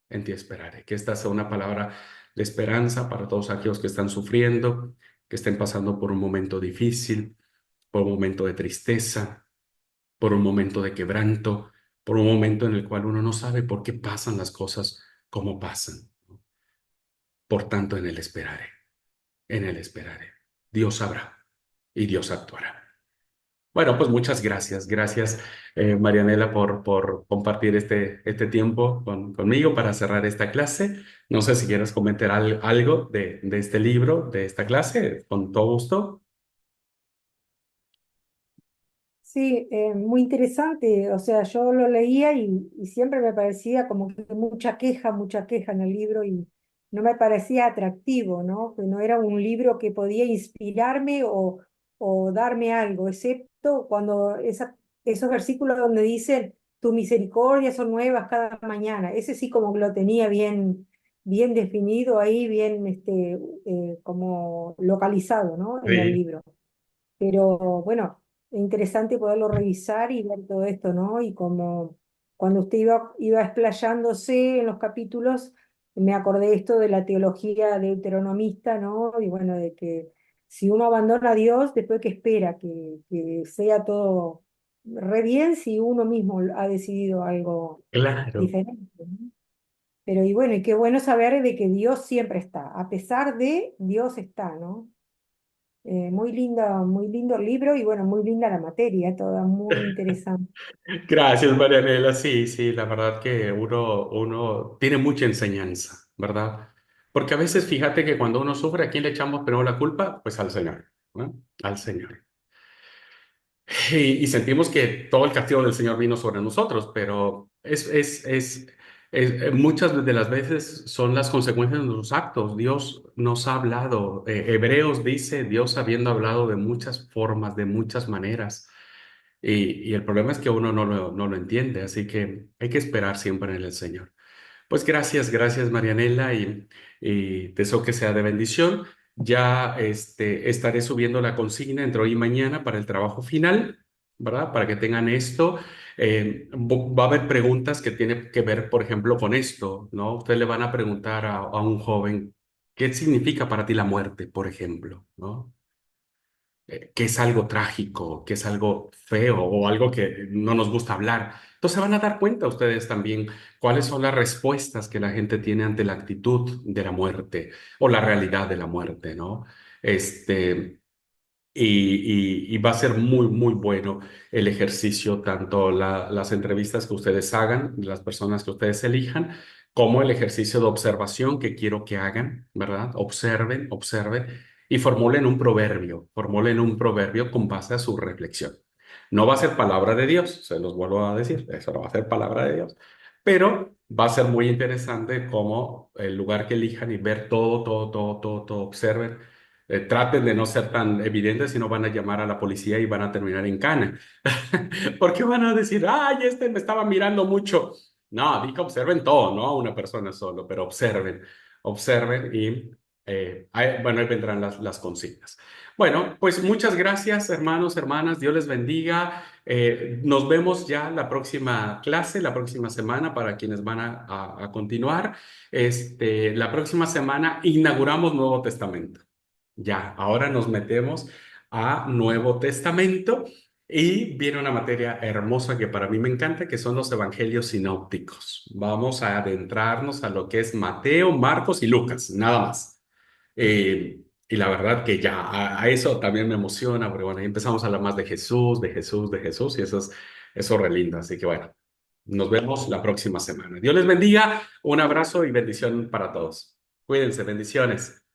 En ti esperaré. Que esta sea una palabra de esperanza para todos aquellos que están sufriendo, que estén pasando por un momento difícil, por un momento de tristeza, por un momento de quebranto, por un momento en el cual uno no sabe por qué pasan las cosas como pasan. Por tanto, en Él esperaré, en Él esperaré. Dios sabrá y Dios actuará. Bueno, pues muchas gracias. Gracias, Marianela, por compartir este tiempo conmigo para cerrar esta clase. No sé si quieres comentar algo de este libro, de esta clase, con todo gusto. Sí, muy interesante. O sea, yo lo leía y siempre me parecía como que mucha queja en el libro y no me parecía atractivo, ¿no? Que no era un libro que podía inspirarme o darme algo, excepto cuando esos versículos donde dicen, tu misericordia son nuevas cada mañana. Ese sí como que lo tenía bien definido ahí, bien como localizado, ¿no? En el Sí. libro. Pero bueno, es interesante poderlo revisar y ver todo esto, ¿no? Y como cuando usted iba explayándose en los capítulos, me acordé esto de la teología deuteronomista, ¿no? Y bueno, de que si uno abandona a Dios, después que espera que sea todo re bien si uno mismo ha decidido algo Claro. diferente, ¿no? Pero y bueno, y qué bueno saber de que Dios siempre está, a pesar de Dios está, ¿no? Muy lindo el libro y bueno, muy linda la materia, toda muy interesante. Gracias, Marianela. Sí, sí, la verdad que uno tiene mucha enseñanza, ¿verdad? Porque a veces fíjate que cuando uno sufre, ¿a quién le echamos primero la culpa? Pues al Señor, ¿no? Al Señor. Y sentimos que todo el castigo del Señor vino sobre nosotros, pero muchas de las veces son las consecuencias de nuestros actos. Dios nos ha hablado. Hebreos dice, Dios habiendo hablado de muchas formas, de muchas maneras. Y el problema es que uno no lo entiende, así que hay que esperar siempre en el Señor. Pues gracias, gracias Marianela y deseo que sea de bendición. Ya estaré subiendo la consigna entre hoy y mañana para el trabajo final, ¿verdad? Para que tengan esto. Va a haber preguntas que tienen que ver, por ejemplo, con esto, ¿no? Ustedes le van a preguntar a un joven, ¿qué significa para ti la muerte, por ejemplo, ¿no? Que es algo trágico, que es algo feo o algo que no nos gusta hablar. Entonces van a dar cuenta ustedes también cuáles son las respuestas que la gente tiene ante la actitud de la muerte o la realidad de la muerte, ¿no? Este, y va a ser muy, muy bueno el ejercicio, tanto las entrevistas que ustedes hagan, las personas que ustedes elijan, como el ejercicio de observación que quiero que hagan, ¿verdad? Observen, observen y formulen un proverbio con base a su reflexión. No va a ser palabra de Dios, se los vuelvo a decir, eso no va a ser palabra de Dios, pero va a ser muy interesante como el lugar que elijan y ver todo, observen, traten de no ser tan evidentes, si no van a llamar a la policía y van a terminar en cana. Porque van a decir, ay, este me estaba mirando mucho. No, di que observen todo, no a una persona solo, pero observen, observen y bueno, ahí vendrán las consignas. Bueno, pues muchas gracias, hermanos, hermanas. Dios les bendiga. Nos vemos ya la próxima clase, la próxima semana, para quienes van a continuar. La próxima semana inauguramos Nuevo Testamento. Ya, ahora nos metemos a Nuevo Testamento y viene una materia hermosa que para mí me encanta, que son los evangelios sinópticos. Vamos a adentrarnos a lo que es Mateo, Marcos y Lucas, nada más. Y la verdad que ya a eso también me emociona, porque bueno, ahí empezamos a hablar más de Jesús, de Jesús, de Jesús, y eso es re lindo. Así que bueno, nos vemos la próxima semana. Dios les bendiga, un abrazo y bendición para todos. Cuídense, bendiciones.